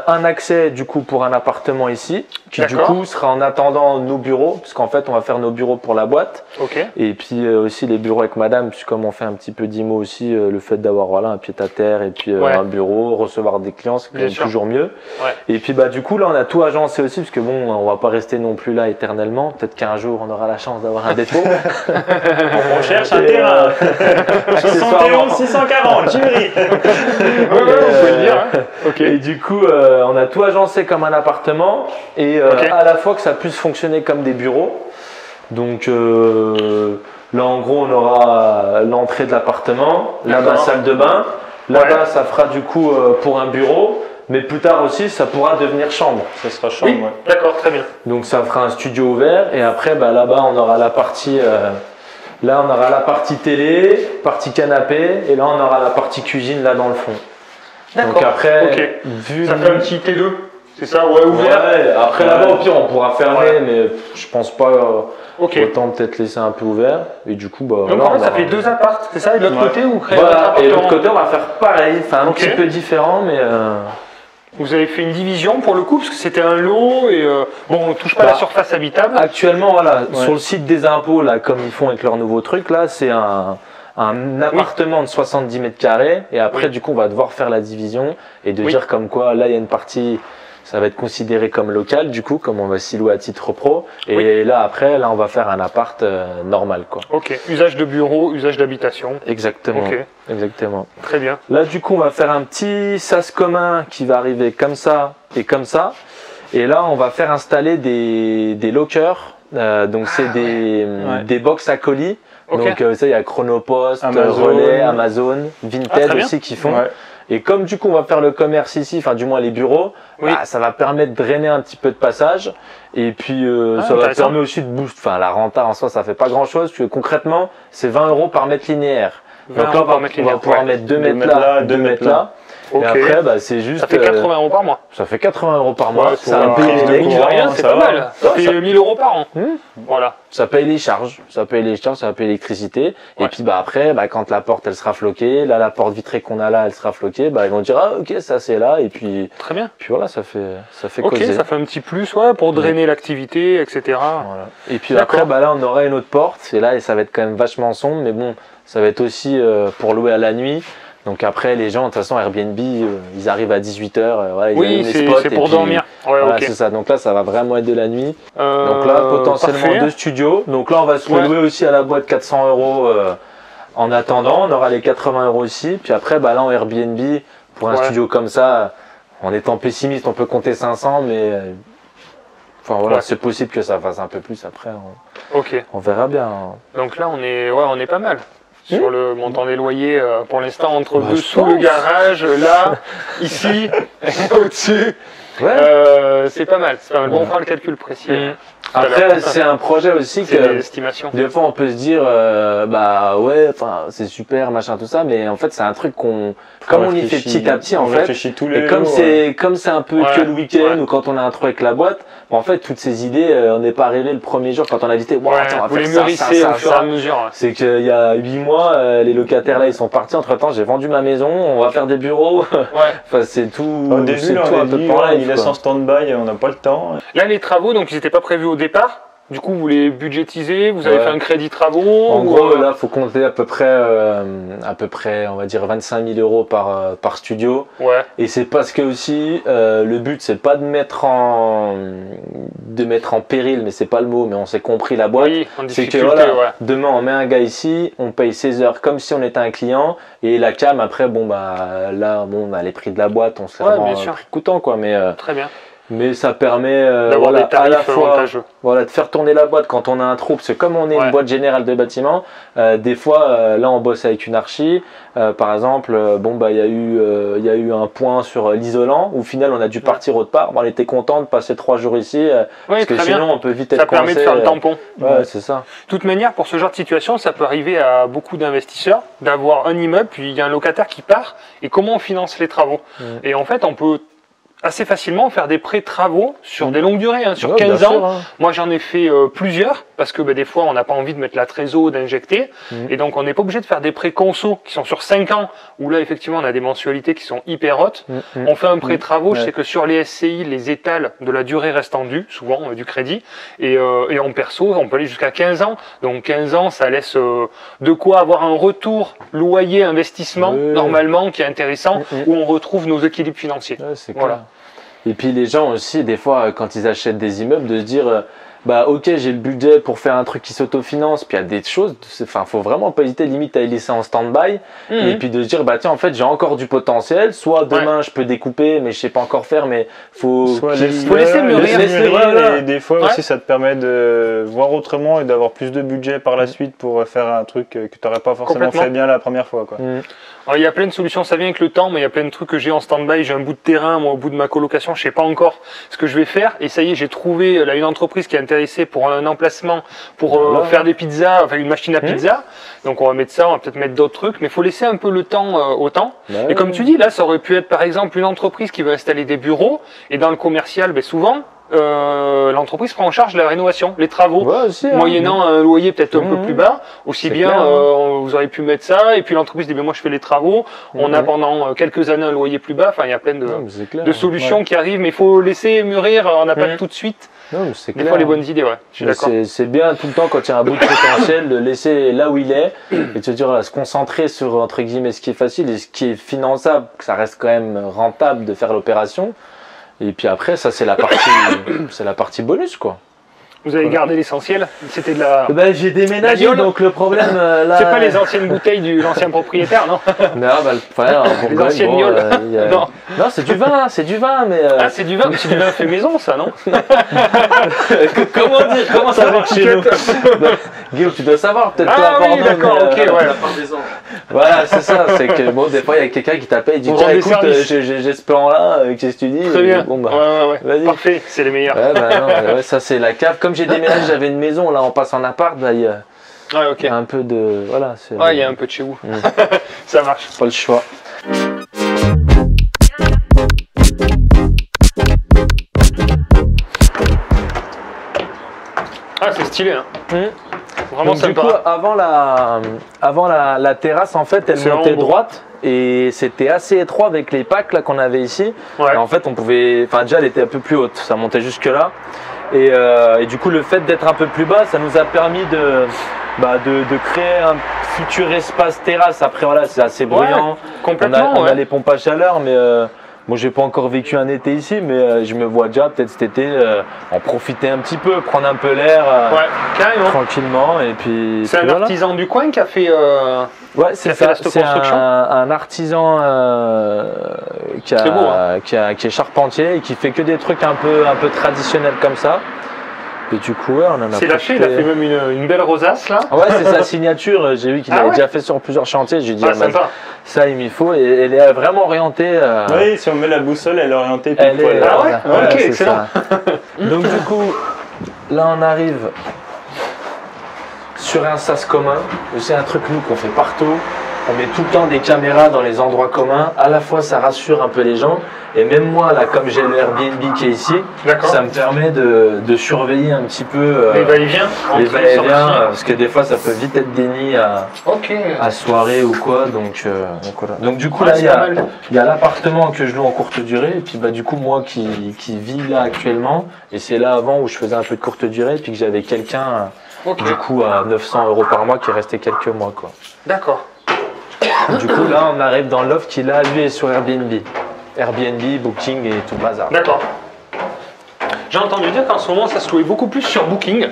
un accès du coup pour un appartement ici, qui du D'accord. coup sera en attendant nos bureaux, puisqu'en fait on va faire nos bureaux pour la boîte, Ok. et puis aussi les bureaux avec madame, puisque comme on fait un petit peu d'IMO aussi, le fait d'avoir voilà un pied à terre et puis Ouais. un bureau, recevoir des clients, c'est quand Bien même sûr. toujours mieux. Ouais. Et puis bah du coup là on a tout agencé aussi, parce que bon on va pas rester non plus là éternellement. Peut-être qu'un jour on aura la chance d'avoir un dépôt. On cherche un Et, terrain. accessoirement. 71 640, Jimmy. Ouais, vous pouvez le dire. Hein. Ok. Et du coup, on a tout agencé comme un appartement et Ok. à la fois que ça puisse fonctionner comme des bureaux. Donc là, en gros, on aura l'entrée de l'appartement, là-bas D'accord. salle de bain, là-bas Ouais. ça fera du coup pour un bureau, mais plus tard aussi ça pourra devenir chambre. Ça sera chambre, Oui. ouais. D'accord, très bien. Donc ça fera un studio ouvert et après bah, là-bas on aura la partie là on aura la partie télé, partie canapé et là on aura la partie cuisine là dans le fond. D'accord. Donc après Ok. vu Ça fait un petit T2. C'est ça, ouais, ouvert. ouais, après là-bas au pire on pourra fermer Ouais. mais je pense pas Ok. autant peut-être laisser un peu ouvert et du coup bah Donc là, en fait, on ça aura- fait deux apparts, c'est ça? Et de l'autre Ouais. côté, vous créez un voilà, et de appartement. l'autre côté on va faire pareil, enfin un Ok. petit peu différent mais Vous avez fait une division pour le coup, parce que c'était un lot et bon, on touche pas Bah, la surface habitable. actuellement voilà Ouais. sur le site des impôts là comme ils font avec leur nouveau truc là c'est un appartement de 70 mètres carrés et après Oui. du coup on va devoir faire la division et de Oui. dire comme quoi là il y a une partie ça va être considéré comme local du coup comme on va s'y louer à titre pro et Oui. là après là on va faire un appart normal quoi. Ok. Usage de bureau, usage d'habitation. Exactement. Ok. Exactement. Très bien. Là du coup on va faire un petit sas commun qui va arriver comme ça et comme ça et là on va faire installer des lockers donc c'est des box à colis. Ok. Donc ça il y a Chronopost, Amazon. Relais, Amazon, Ah, Vinted très bien. aussi qui font. Ouais. Et comme du coup on va faire le commerce ici, enfin du moins les bureaux, Oui. bah, ça va permettre de drainer un petit peu de passage. Et puis Ah, ça va intéressant. permettre aussi de boost. Enfin la renta en soi ça fait pas grand chose, parce que concrètement c'est 20 € par mètre linéaire. 20 Donc là € par mètre on va linéaire, pouvoir ouais. mettre 2 Deux mètres mètres là, là, 2 deux mètres mètres là. Ok. Et après bah, c'est juste Ça fait 80 € par mois. ça fait 80 € par mois. Ouais, ça, pour paye un les prise de mecs, Mine de courant, rien, c'est ça pas va. mal. Ça fait 1000 € par an. Voilà. ça paye les charges, ça paye l'électricité. Ouais. Et puis bah après, bah, quand la porte elle sera floquée, là la porte vitrée qu'on a là, elle sera floquée, bah ils vont dire ah ok ça c'est là et puis Très bien. voilà ça fait Ok, causer. ça fait un petit plus, ouais, pour drainer l'activité, etc. Voilà. Et puis D'accord. après bah là on aura une autre porte et là ça va être quand même vachement sombre mais bon ça va être aussi pour louer à la nuit. Donc après les gens de toute façon Airbnb ils arrivent à 18h, voilà, ils Oui, allument les c'est spots c'est et pour puis, dormir. Ouais, Voilà, ok. c'est ça. Donc là ça va vraiment être de la nuit. Donc là potentiellement parfait. 2 studios. Donc là on va se Ouais. louer aussi à la boîte 400 € en attendant. On aura les 80 € ici. Puis après bah là en Airbnb pour un Ouais. studio comme ça En étant pessimiste, on peut compter 500, mais enfin voilà, c'est possible que ça fasse un peu plus après. On verra bien. Donc là, on est pas mal. Sur le montant des loyers, pour l'instant, entre dessous le garage, là, ici, au-dessus. Ouais. C'est pas mal. Bon, on fera le calcul précis. Après, c'est un projet aussi que l'estimation. Des fois, on peut se dire, bah ouais, enfin, c'est super, machin, tout ça, mais en fait, c'est un truc comme on y fait petit à petit, en fait, et comme c'est un peu que le week-end ou quand on a un truc avec la boîte, en fait, toutes ces idées, on n'est pas arrivé le premier jour quand on a dit, attends, on va faire ça, au fur et à mesure. C'est qu'il y a 8 mois, les locataires là, ils sont partis. Entre temps, j'ai vendu ma maison, on va faire des bureaux. Enfin, c'est tout. Au début, là, on a dit, il laisse en stand-by, on n'a pas le temps. Là, les travaux, donc, ils n'étaient pas prévus au départ. Du coup, vous les budgétisez, vous avez fait un crédit travaux. En gros, là, faut compter à peu près, on va dire 25 000 € par studio. Ouais. Et c'est parce que aussi, le but, c'est pas de mettre en péril, mais c'est pas le mot, mais on s'est compris la boîte. Oui, c'est que voilà, demain, on met un gars ici, on paye 16 heures comme si on était un client, et la cam, après, bon, bah, là, bon, on a les prix de la boîte, on s'est vraiment prix coûtant, quoi, mais. Très bien. Mais ça permet d'avoir des tarifs à la fois avantageux. De faire tourner la boîte quand on a un trou, parce que comme on est une boîte générale de bâtiment, des fois là on bosse avec une archi, par exemple, il y a eu un point sur l'isolant où au final on a dû partir autre part. On était content de passer 3 jours ici, parce que sinon on peut vite être coincé. Ça permet de faire le tampon. C'est ça. De toute manière, pour ce genre de situation, ça peut arriver à beaucoup d'investisseurs d'avoir un immeuble, puis il y a un locataire qui part, et comment on finance les travaux. Et en fait, on peut assez facilement faire des pré-travaux sur des longues durées, sur 15 ans. Sûr, Moi, j'en ai fait plusieurs, parce que des fois, on n'a pas envie de mettre la trésor, d'injecter. Et donc, on n'est pas obligé de faire des pré-consos qui sont sur 5 ans, où là, effectivement, on a des mensualités qui sont hyper hautes. On fait un pré-travaux, je sais que sur les SCI, les étals de la durée restant due, souvent du crédit. Et en perso, on peut aller jusqu'à 15 ans. Donc, 15 ans, ça laisse de quoi avoir un retour loyer, investissement, normalement, qui est intéressant, où on retrouve nos équilibres financiers. Voilà. Et puis les gens aussi, des fois, quand ils achètent des immeubles, de se dire, ok, j'ai le budget pour faire un truc qui s'autofinance, puis il y a des choses, faut vraiment pas hésiter limite à les laisser en stand-by, et puis de se dire, tiens, en fait, j'ai encore du potentiel, soit demain je peux découper, mais je sais pas encore faire, mais faut laisser mûrir. Et des fois aussi, ça te permet de voir autrement et d'avoir plus de budget par la suite pour faire un truc que tu n'aurais pas forcément fait bien la première fois, quoi. Alors, il y a plein de solutions, ça vient avec le temps, mais il y a plein de trucs que j'ai en stand-by. J'ai un bout de terrain, moi, au bout de ma colocation, je sais pas encore ce que je vais faire. Et ça y est, j'ai trouvé là une entreprise qui est intéressée pour un emplacement pour faire des pizzas, enfin une machine à pizza. Donc on va mettre ça, on va peut-être mettre d'autres trucs, mais il faut laisser un peu le temps au temps. Et comme tu dis, là, ça aurait pu être par exemple une entreprise qui veut installer des bureaux. Et dans le commercial, souvent, l'entreprise prend en charge la rénovation, les travaux, moyennant un loyer peut-être un peu plus bas. Aussi bien, vous aurez pu mettre ça, et puis l'entreprise dit, moi je fais les travaux, on a pendant quelques années un loyer plus bas. Enfin, il y a plein de solutions qui arrivent, mais il faut laisser mûrir, on n'a pas tout de suite. Des fois les bonnes idées, je suis d'accord. C'est bien tout le temps quand il y a un bout de potentiel de laisser là où il est et de se dire, se concentrer sur entre guillemets ce qui est facile et ce qui est finançable, que ça reste quand même rentable de faire l'opération. Et puis après, ça c'est la partie bonus, quoi. Vous avez gardé l'essentiel. C'était de la. J'ai déménagé, donc le problème là. C'est pas les anciennes bouteilles de l'ancien propriétaire, non? Non, les anciennes gueules. Non, c'est du vin, mais. Ah, c'est du vin, mais c'est du vin fait maison, ça, non? Comment ça marche chez nous? Guillaume, tu dois savoir, peut-être toi. Ah oui, d'accord, ok, Voilà, c'est ça. C'est que des fois, il y a quelqu'un qui t'appelle et dit, tiens, écoute, j'ai ce plan-là, qu'est-ce que tu dis? Très bien. Vas-y. Parfait, c'est les meilleurs. Ça c'est la cave. Comme j'ai déménagé, j'avais une maison, là on passe en appart, il y a un peu de. Voilà. Il y a un peu de chez vous. Ça marche. Pas le choix. Ah, c'est stylé, hein. Vraiment sympa. Du coup, avant la terrasse, en fait, elle montait droite. Et c'était assez étroit avec les packs là qu'on avait ici. Et en fait, on pouvait. Enfin, déjà, elle était un peu plus haute, ça montait jusque là. Et du coup, le fait d'être un peu plus bas, ça nous a permis de créer un futur espace terrasse. Après, voilà, c'est assez bruyant. Complètement. On a les pompes à chaleur, mais moi, j'ai pas encore vécu un été ici, mais je me vois déjà peut-être cet été en profiter un petit peu, prendre un peu l'air carrément. tranquillement. Et puis. C'est un artisan du coin qui a fait Ouais, c'est fait ça. cette C'est construction un artisan qui C'est beau, hein. qui est charpentier et qui fait que des trucs un peu traditionnels comme ça. Et du coup, ouais, on en a C'est lâché, il a fait même une belle rosace là. Ouais, c'est sa signature. J'ai vu qu'il l'avait déjà fait sur plusieurs chantiers. J'ai dit, Sympa. ça, il m'y faut. Et elle est vraiment orientée. Oui, si on met la boussole, elle est orientée Elle pile poil. est, Ah ouais, voilà, ok, c'est excellent. ça. Donc, du coup, là, on arrive sur un sas commun. C'est un truc, nous, qu'on fait partout. On met tout le temps des caméras dans les endroits communs. À la fois, ça rassure un peu les gens. Et même moi, là, comme j'ai le Airbnb qui est ici, ça me permet de surveiller un petit peu les va-et-vient. les va-et-vient, parce que des fois, ça peut vite être des nids à soirée ou quoi. Donc voilà. Donc du coup, là, il y a l'appartement que je loue en courte durée. Et puis, bah, du coup, moi qui vis là actuellement, et c'est là avant où je faisais un peu de courte durée, et puis que j'avais quelqu'un, du coup, à 900 € par mois qui restait quelques mois, quoi. D'accord. Du coup, là, on arrive dans l'offre qui, là, lui, est sur Airbnb. Airbnb, Booking et tout le bazar. D'accord. J'ai entendu dire qu'en ce moment, ça se louait beaucoup plus sur Booking.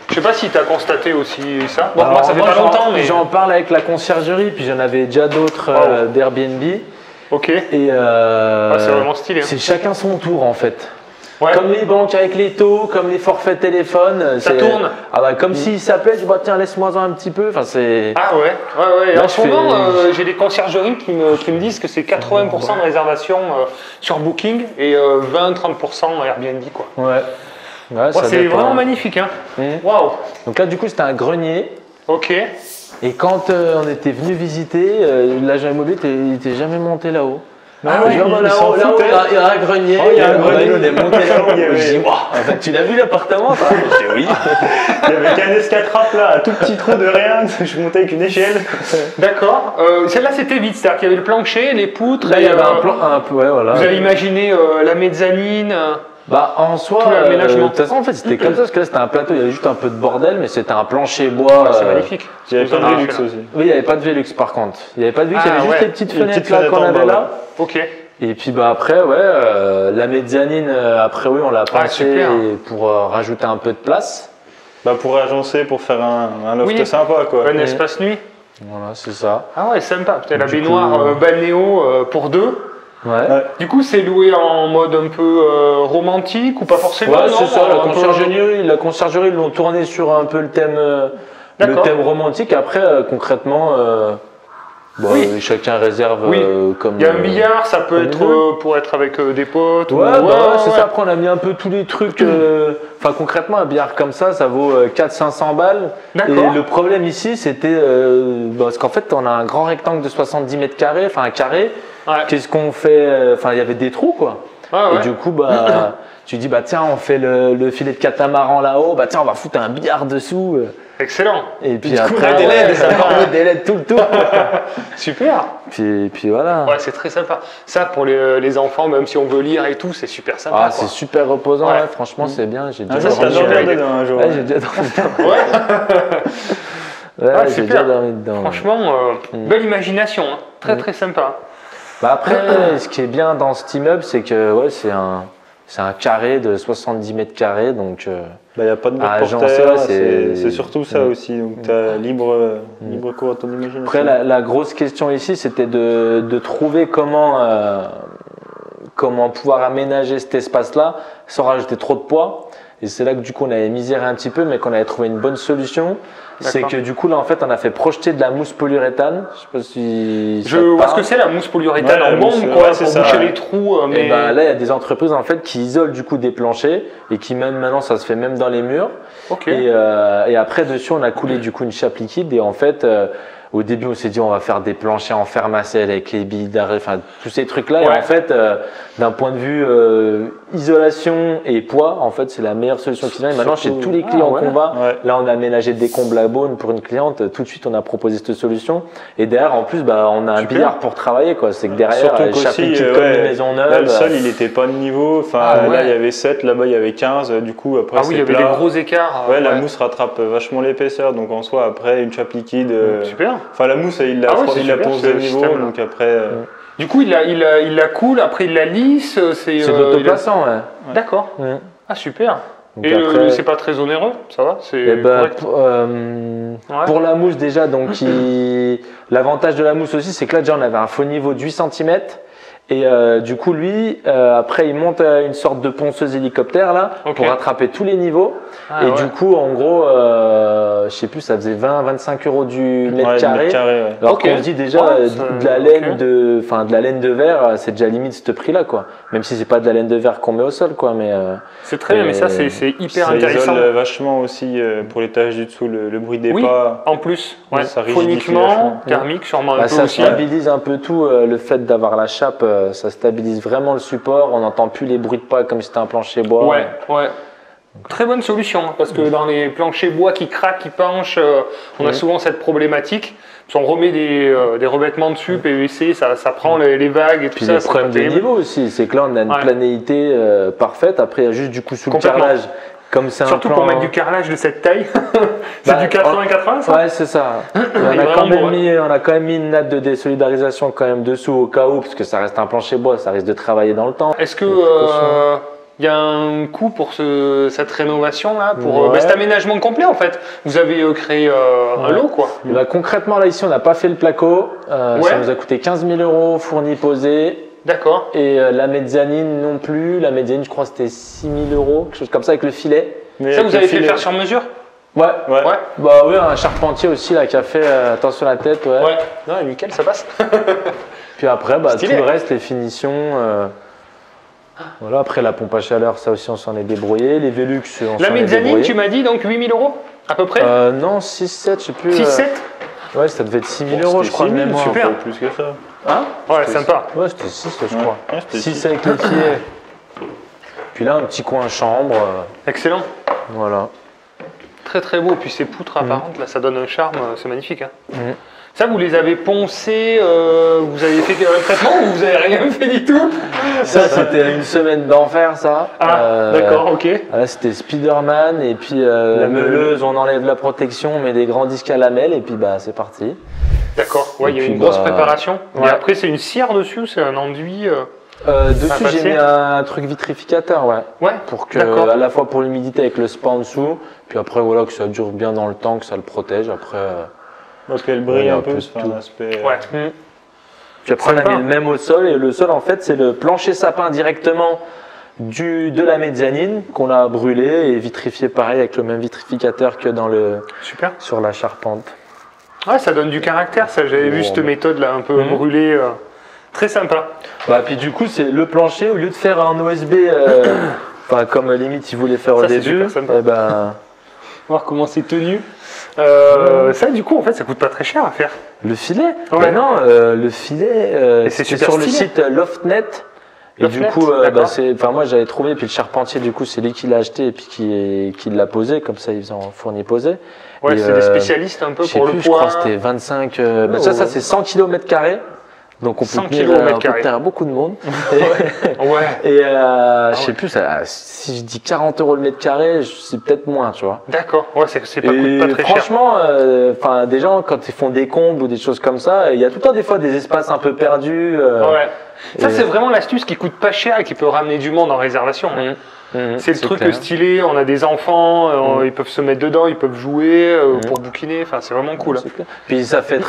Je sais pas si tu as constaté aussi ça. Bon, moi, ça fait pas longtemps, mais... J'en parle avec la conciergerie, puis j'en avais déjà d'autres d'Airbnb. Ok. Et c'est vraiment stylé. C'est chacun son tour, en fait. Ouais. Comme les banques avec les taux, comme les forfaits téléphone. Ça tourne. Ah bah, comme s'il s'appelait, je dis bah, tiens, laisse-moi en un petit peu. Enfin, c'est... Ah ouais. Là, en ce moment, j'ai des conciergeries qui me disent que c'est 80% de réservation sur Booking et 20-30% Airbnb, quoi. Ouais, ça c'est dépend. vraiment magnifique, hein. Waouh. Donc là, du coup, c'était un grenier. Ok. Et quand on était venu visiter, l'agent immobilier n'était jamais monté là-haut. Ah ouais, là-haut, il y a un grenier. Oh, il y a un grenier. On est monté là-haut. Ouais. Je dis, waouh, en fait, tu l'as vu l'appartement? Je dis oui. Il y avait qu'un escatrape là, un tout petit trou de rien. Je montais avec une échelle. D'accord. Celle-là, c'était vite. C'est-à-dire qu'il y avait le plancher, les poutres. Là, il y avait un plan, un peu, ouais, voilà. Vous avez imaginé la mezzanine Bah, en soi, tout l'aménagement. de toute façon, en fait, c'était comme ça, parce que là, c'était un plateau, il y avait juste un peu de bordel, mais c'était un plancher bois. C'est magnifique. Il n'y avait pas de Velux aussi. Oui, il n'y avait pas de Velux par contre. Il n'y avait pas de Velux, il y avait juste les petites fenêtres là qu'on en avait bas, là. Ok. Et puis bah après la mezzanine après oui on l'a pensé super. pour rajouter un peu de place. Bah pour agencer, pour faire un loft sympa quoi. Un espace nuit. Voilà c'est ça. Ah ouais, sympa. Peut-être la Du baignoire balnéo pour deux. Ouais. Du coup, c'est loué en mode un peu romantique ou pas forcément? Ouais non, c'est ça. un La conciergerie ils l'ont tourné sur un peu le thème romantique. Après concrètement. Chacun réserve comme. Il y a un billard, ça peut être pour être avec des potes. Ouais, c'est ça. Après, on a mis un peu tous les trucs. Enfin, concrètement, un billard comme ça vaut 400-500 balles. D'accord. Et le problème ici, c'était. Parce qu'en fait, on a un grand rectangle de 70 mètres carrés, enfin un carré. Ouais. Qu'est-ce qu'on fait? Enfin, il y avait des trous, quoi. Ouais. Et du coup, tu dis, bah tiens, on fait le filet de catamaran là-haut. Bah tiens, on va foutre un billard dessous. Excellent. Et puis du coup, après, des LED, ça va des LED tout le tour. Super. Puis voilà. Ouais, c'est très sympa. Ça, pour les enfants, même si on veut lire et tout, c'est super sympa. Ah, c'est super reposant, Ouais. franchement, c'est bien. J'ai Ah, déjà ça, dormi dormi dedans un jour. Ouais, j'ai déjà dormi dedans. Ouais. Ouais, j'ai super. déjà dormi dedans. Franchement, belle imagination. Hein. Très, très sympa. Bah après, ce qui est bien dans cet immeuble, c'est que c'est un carré de 70 mètres carrés, donc. Il n'y a pas de mur agencer, porteur, c'est- c'est surtout ça aussi. Donc tu as libre cours à ton imagination. Après, la grosse question ici, c'était de trouver comment pouvoir aménager cet espace-là sans rajouter trop de poids. Et c'est là que du coup on avait miséré un petit peu, mais qu'on avait trouvé une bonne solution. C'est que du coup là en fait on a fait projeter de la mousse polyuréthane. Je sais pas si ça Je te vois parle. ce que c'est, la mousse polyuréthane Ouais, la en bombe, mousse, quoi, ouais, pour c'est ça, boucher ouais. les trous. Et Mais... ben là il y a des entreprises en fait qui isolent du coup des planchers et qui même maintenant ça se fait même dans les murs. Ok. Et après dessus on a coulé du coup une chape liquide et en fait au début on s'est dit on va faire des planchers en fer macelle avec les billes d'arrêt, enfin tous ces trucs là. Ouais. Et en fait d'un point de vue isolation et poids, en fait c'est la meilleure solution qui vient. Et maintenant chez tous les clients qu'on va, là on a aménagé des combles à Beaune pour une cliente, tout de suite on a proposé cette solution. Et derrière en plus on a un billard pour travailler quoi. C'est que derrière Surtout chape qu'aussi, liquide comme les maisons neuves. là, le sol il était pas de niveau. Enfin ouais. là il y avait 7, là-bas il y avait 15. Du coup après Ah oui, il y c'est avait plat. des gros écarts. Ouais, la mousse rattrape vachement l'épaisseur, donc en soi après une chape liquide. Super. Enfin la mousse il c'est la super, ponce ce de niveau, système-là. donc après. Du coup, il la coule, après il la lisse. C'est C'est de l'autoplaçant, ouais. D'accord. Ouais. Ah, super. Donc Et après, c'est pas très onéreux, ça va? C'est eh ben, correct. pour la mousse déjà, donc l'avantage de la mousse aussi, c'est que là déjà on avait un faux niveau de 8 cm. Et du coup, lui, après, il monte une sorte de ponceuse hélicoptère là pour rattraper tous les niveaux. Ah, et du coup, en gros, je sais plus, ça faisait 20-25 euros du mètre carré. Ouais. Alors qu'on se dit déjà de la laine de la laine de verre, c'est déjà limite ce prix-là, quoi. Même si c'est pas de la laine de verre qu'on met au sol, quoi. Mais c'est très bien, mais ça c'est hyper intéressant. Ça isole vachement aussi pour les tâches du dessous, le bruit des pas. En plus, ça rigidifie phoniquement, vachement. thermique, sûrement un peu ça aussi. stabilise un peu tout. Le fait d'avoir la chape, ça stabilise vraiment le support. On n'entend plus les bruits de pas comme si c'était un plancher bois. Ouais. Très bonne solution, parce que dans les planchers bois qui craquent, qui penchent, on a souvent cette problématique. Si on remet des revêtements dessus, PVC, ça prend les vagues et tout Puis ça. le problème de niveau aussi, c'est que là on a une planéité parfaite. Après, il y a juste du coup sous le carrelage. Comme c'est surtout un plan... pour mettre du carrelage de cette taille. C'est du 80-80 ça? Ouais, c'est ça. On a quand même mis une natte de désolidarisation quand même dessous au cas où, parce que ça reste un plancher bois, ça risque de travailler dans le temps. Est-ce que il y a un coût pour cette rénovation là, pour cet aménagement complet en fait? Vous avez créé un lot quoi. Et bah, concrètement là ici on n'a pas fait le placo, ça nous a coûté 15 000 euros fourni posé. D'accord. Et la mezzanine non plus, la mezzanine je crois c'était 6 000 euros, quelque chose comme ça avec le filet. Mais ça vous avez fait faire sur mesure? Ouais. Bah oui, un charpentier aussi là qui a fait attention à la tête, Non, nickel, ça passe. Puis après, tout le reste, les finitions. Voilà, après la pompe à chaleur, ça aussi on s'en est débrouillé. Les Velux, on s'en est débrouillé. La mezzanine, tu m'as dit donc 8 000 euros à peu près? Non, 6-7, je sais plus. 6-7? Ouais, ça devait être 6 000 euros, je crois. 6 000, super. Plus que ça. Hein? Ouais, sympa. Ouais, c'était 6, je crois. 6 avec le les filets. Puis là, un petit coin chambre. Excellent. Voilà. Très très beau. Puis ces poutres apparentes, là, ça donne un charme, c'est magnifique. Hein. Ça, vous les avez poncés, vous avez fait un traitement ou vous avez rien fait du tout? Ça, c'était une semaine d'enfer, ça. Ah, d'accord, ok. Là, c'était Spider-Man et puis la meuleuse, on enlève la protection, on met des grands disques à lamelles et puis bah, c'est parti. D'accord, ouais, il y a une grosse préparation. Et après, c'est une cire dessus, c'est un enduit. Dessus, j'ai mis un truc vitrificateur, pour que, à la fois pour l'humidité avec le spa en dessous, puis après, voilà, que ça dure bien dans le temps, que ça le protège. Après. Parce qu'elle brille un peu, c'est un aspect. Puis après, on a mis le même au sol, et le sol, en fait, c'est le plancher sapin directement de la mezzanine qu'on a brûlé et vitrifié pareil avec le même vitrificateur que dans sur la charpente. Ouais, ça donne du caractère, ça. J'avais vu cette méthode là, un peu brûlée. Très sympa. Bah, puis du coup, c'est le plancher, au lieu de faire un OSB, comme limite ils voulaient faire au début, voir comment c'est tenu. Ça, du coup, en fait, ça coûte pas très cher à faire. Le filet? Non, le filet, c'est sur le site Loftnet. Et du coup, moi j'avais trouvé, puis le charpentier, du coup, c'est lui qui l'a acheté et puis qui l'a posé, comme ça ils ont fourni posé. Ouais, c'est des spécialistes un peu pour le poids. Je crois que c'était 25. Ça c'est 100 km². Donc on peut tenir beaucoup de monde. Et je sais plus, si je dis 40 € le mètre carré, c'est peut-être moins, tu vois. D'accord, ouais, c'est pas, coûte pas très franchement, des gens, quand ils font des combles ou des choses comme ça, il y a tout le temps des fois des espaces un peu perdus. Ça, c'est vraiment l'astuce qui coûte pas cher et qui peut ramener du monde en réservation. C'est le truc stylé, on a des enfants, ils peuvent se mettre dedans, ils peuvent jouer pour bouquiner, enfin c'est vraiment cool. Puis ça fait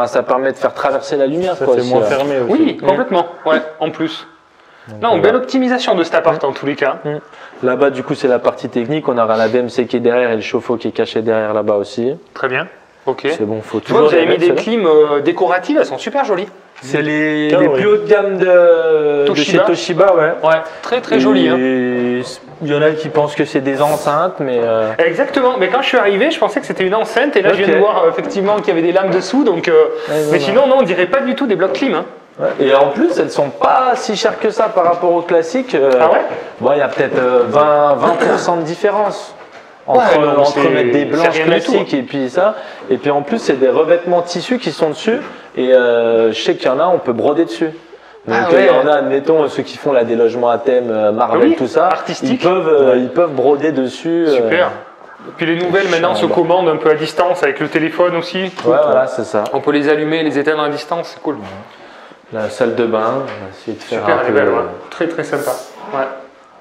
ça permet de faire traverser la lumière. Ça fait moins fermé aussi. Oui, complètement, en plus. Non, belle optimisation de cet appart en tous les cas. Là-bas du coup c'est la partie technique, on aura la VMC qui est derrière et le chauffe-eau qui est caché derrière là-bas aussi. Très bien, ok. C'est bon, faut toujours. Vous avez mis des clims décoratives, elles sont super jolies. C'est les plus hautes gammes de chez Toshiba, Ouais, très très joli. Il y en a qui pensent que c'est des enceintes, mais. Exactement, mais quand je suis arrivé, je pensais que c'était une enceinte, et là je viens de voir effectivement qu'il y avait des lames dessous, donc. Mais sinon, non, on dirait pas du tout des blocs clim. Et en plus, elles sont pas si chères que ça par rapport au classique. Ah ouais? Bon, il y a peut-être 20% de différence. Entre mettre des blanches classiques et puis ça. Et puis en plus, c'est des revêtements tissus qui sont dessus. Et je sais qu'il y en a, on peut broder dessus. Donc il y en a, admettons, ceux qui font la délogement à thème, Marvel, tout ça. Artistique. Ils peuvent broder dessus. Super. Puis les nouvelles maintenant se commandent un peu à distance avec le téléphone aussi. Ouais, voilà, c'est ça. On peut les allumer, les éteindre à distance, c'est cool. La salle de bain, on va essayer de faire super, un peu. Belle, très très sympa.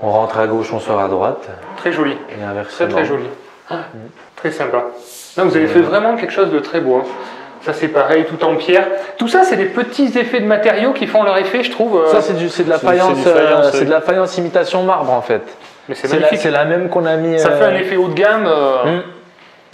On rentre à gauche, on sort à droite. Très joli. Et Très inversement. très joli. Très sympa. Là, vous avez fait vraiment quelque chose de très beau. Hein. Ça, c'est pareil, tout en pierre. Tout ça, c'est des petits effets de matériaux qui font leur effet, je trouve. Ça, c'est de la faïence, c'est de la faïence imitation marbre en fait. Mais c'est magnifique. C'est la même qu'on a mis. Ça fait un effet haut de gamme.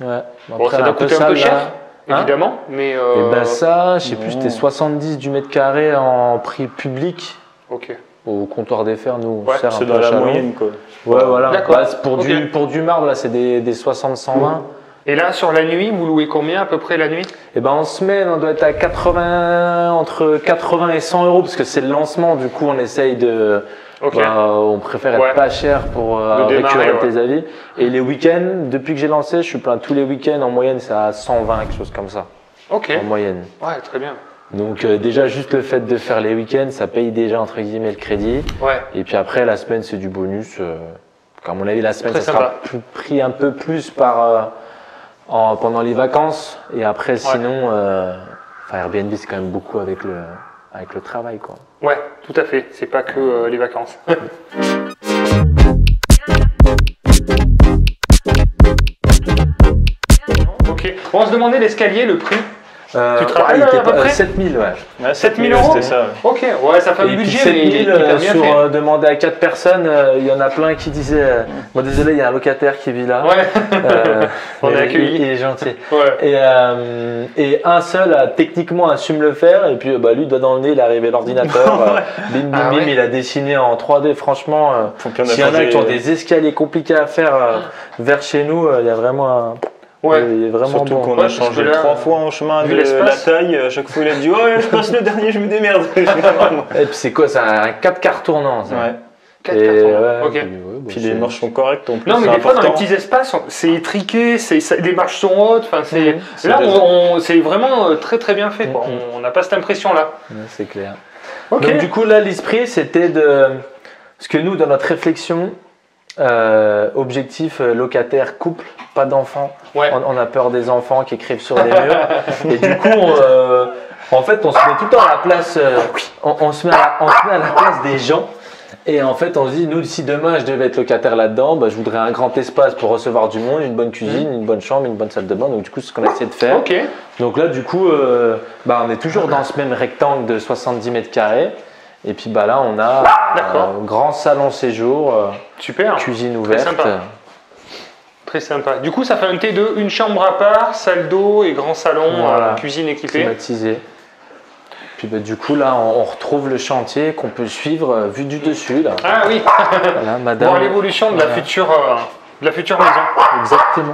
Ouais. Bon, ça doit coûter un peu cher, évidemment. Mais Et ben ça, je sais plus, c'était 70 du mètre carré en prix public. Ok. Au comptoir des fers, nous, on sert un C'est peu dans à la Chalon. moyenne, quoi. Ouais, voilà. D'accord. Bah, pour du marbre, là, c'est des 60-120. Et là, sur la nuit, vous louez combien à peu près la nuit? Et ben en semaine, on doit être à 80, entre 80 et 100 euros parce que c'est le lancement. Du coup, on essaye de. Ok. On préfère être pas cher pour récupérer tes avis. Et les week-ends, depuis que j'ai lancé, je suis plein tous les week-ends. En moyenne, c'est à 120, quelque chose comme ça. Ok. En moyenne. Ouais, très bien. Donc déjà, juste le fait de faire les week-ends, ça paye déjà entre guillemets le crédit. Ouais. Et puis après, la semaine, c'est du bonus. À mon avis, la semaine, Très ça sympa. sera pris un peu plus pendant les vacances. Et après, sinon, Airbnb, c'est quand même beaucoup avec le travail, quoi. Ouais, tout à fait. C'est pas que les vacances. Ok. On se demandait l'escalier, le prix. Tu te rappelles il était à peu près 7000, ouais. Ouais, 7000 euros. C'était ça. Ouais. Ok, ouais, ça fait un Et puis budget, 7000 mais il est bien sur fait. demander à 4 personnes, il y en a plein qui disaient bon, désolé, il y a un locataire qui vit là. Ouais. On est accueillis. Il est gentil. Ouais. Et un seul a techniquement assume le faire, et puis lui, doigt dans le nez, il est arrivé à l'ordinateur. Bim, bim, Ah bim, ouais. il a dessiné en 3D. Franchement, Puis on a s'il y en a changé- qui ont des escaliers compliqués à faire vers chez nous, il y a vraiment Ouais. il est vraiment Surtout bon. qu'on Ouais, a parce que changé là, 3 fois en chemin vu de la l'espace. taille. À chaque fois, il a dit ouais, je passe le dernier, je me démerde. Et puis c'est quoi, c'est un 4 quarts tournant, ça. Ouais. 4 Et cartons. ouais, Ok. puis, Puis les marches sont correctes en plus. Non, mais c'est des fois, dans les important. petits espaces, c'est étriqué, les marches sont hautes. Enfin, c'est là, raison. c'est vraiment très très bien fait. Quoi. On n'a pas cette impression-là. Ouais, c'est clair. Ok. Donc du coup là l'esprit c'était de parce que nous dans notre réflexion objectif locataire couple pas d'enfants, Ouais. on a peur des enfants qui écrivent sur les murs et du coup en fait on se met tout le temps à la place on se met à la place des gens et en fait on se dit nous si demain je devais être locataire là-dedans je voudrais un grand espace pour recevoir du monde, une bonne cuisine, une bonne chambre, une bonne salle de bain, donc du coup c'est ce qu'on a essayé de faire. Ok. Donc là, du coup, on est toujours dans ce même rectangle de 70 mètres carrés. Et puis là, on a D'accord. grand salon séjour, Super. cuisine Très ouverte. sympa. Très sympa. Du coup, ça fait un T2, une chambre à part, salle d'eau et grand salon, Voilà. cuisine équipée. Climatisé. Puis du coup, là, on retrouve le chantier qu'on peut suivre vu du dessus. Là. Ah oui. Voilà, madame. Voir l'évolution de la future maison. Exactement.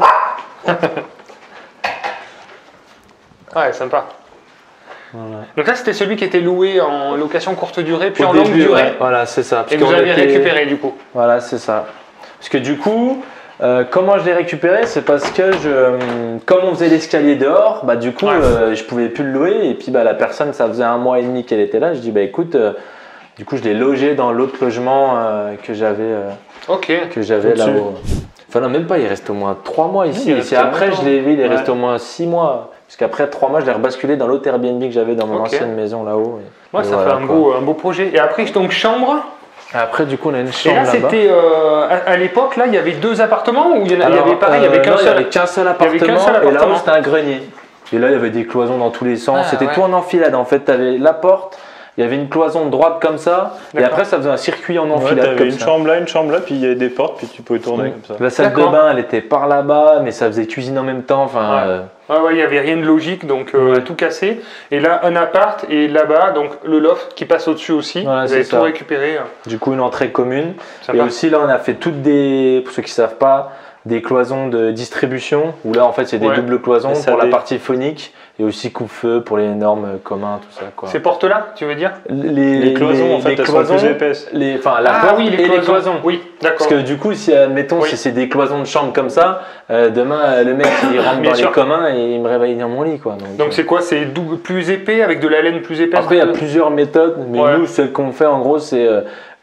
Ouais, sympa. Voilà. Donc là, c'était celui qui était loué en location courte durée, puis Au en longue début, durée. ouais, voilà, c'est ça. Parce Et vous qu'on avez était- récupéré du coup. Voilà, c'est ça. Parce que du coup, comment je l'ai récupéré, c'est parce que comme on faisait l'escalier dehors, du coup, Ouais. je pouvais plus le louer. Et puis la personne, ça faisait 1 mois et demi qu'elle était là. Je dis écoute, du coup, je l'ai logé dans l'autre logement que j'avais Ok. là-haut. Enfin non, même pas. Il reste au moins 3 mois ici. il Et reste c'est après, longtemps. je l'ai vu, il est Ouais. resté au moins 6 mois. Parce qu'après 3 mois, je l'ai rebasculé dans l'autre Airbnb que j'avais dans mon Ok. ancienne maison là-haut. Ouais, Et ça voilà, fait quoi. un beau projet. Et après, donc chambre. Après, du coup, on a une Et chambre là, là-bas. c'était à l'époque, là, il y avait 2 appartements ou il y avait pareil, il y avait non, qu'un il y seul. avait qu'un seul Il y avait qu'un appartement, seul et là-haut appartement. c'était un grenier. Et là il y avait des cloisons dans tous les sens, Ah, c'était ouais. tout en enfilade en fait, tu avais la porte, il y avait une cloison droite comme ça, et D'accord. après ça faisait un circuit en Ouais, enfilade t'avais comme une ça. chambre là, puis il y avait des portes, puis tu pouvais tourner comme ça. La salle de D'accord. bain elle était par là-bas, mais ça faisait cuisine en même temps, enfin Ouais, il n'y avait rien de logique, donc tout cassé. Et là, un appart, et là-bas, donc le loft qui passe au-dessus aussi. Voilà, vous c'est avez ça. tout récupéré. du coup une entrée commune. Sympa. Et aussi là on a fait toutes des, pour ceux qui ne savent pas, des cloisons de distribution, où là en fait c'est des Ouais. doubles cloisons Et ça pour la dé- partie phonique, et aussi coupe-feu pour les normes communs, tout ça quoi. Ces portes-là, tu veux dire Les cloisons, en fait, elles sont plus épaisses. La porte oui, et les cloisons. Oui, d'accord. Parce que du coup, si admettons, Oui. si c'est des cloisons de chambre comme ça, demain le mec il rentre Bien dans sûr. les communs et il me réveille dans mon lit quoi. Donc c'est quoi? C'est plus épais, avec de la laine plus épaisse? Après il y a plusieurs méthodes, mais Ouais. nous celle qu'on fait en gros c'est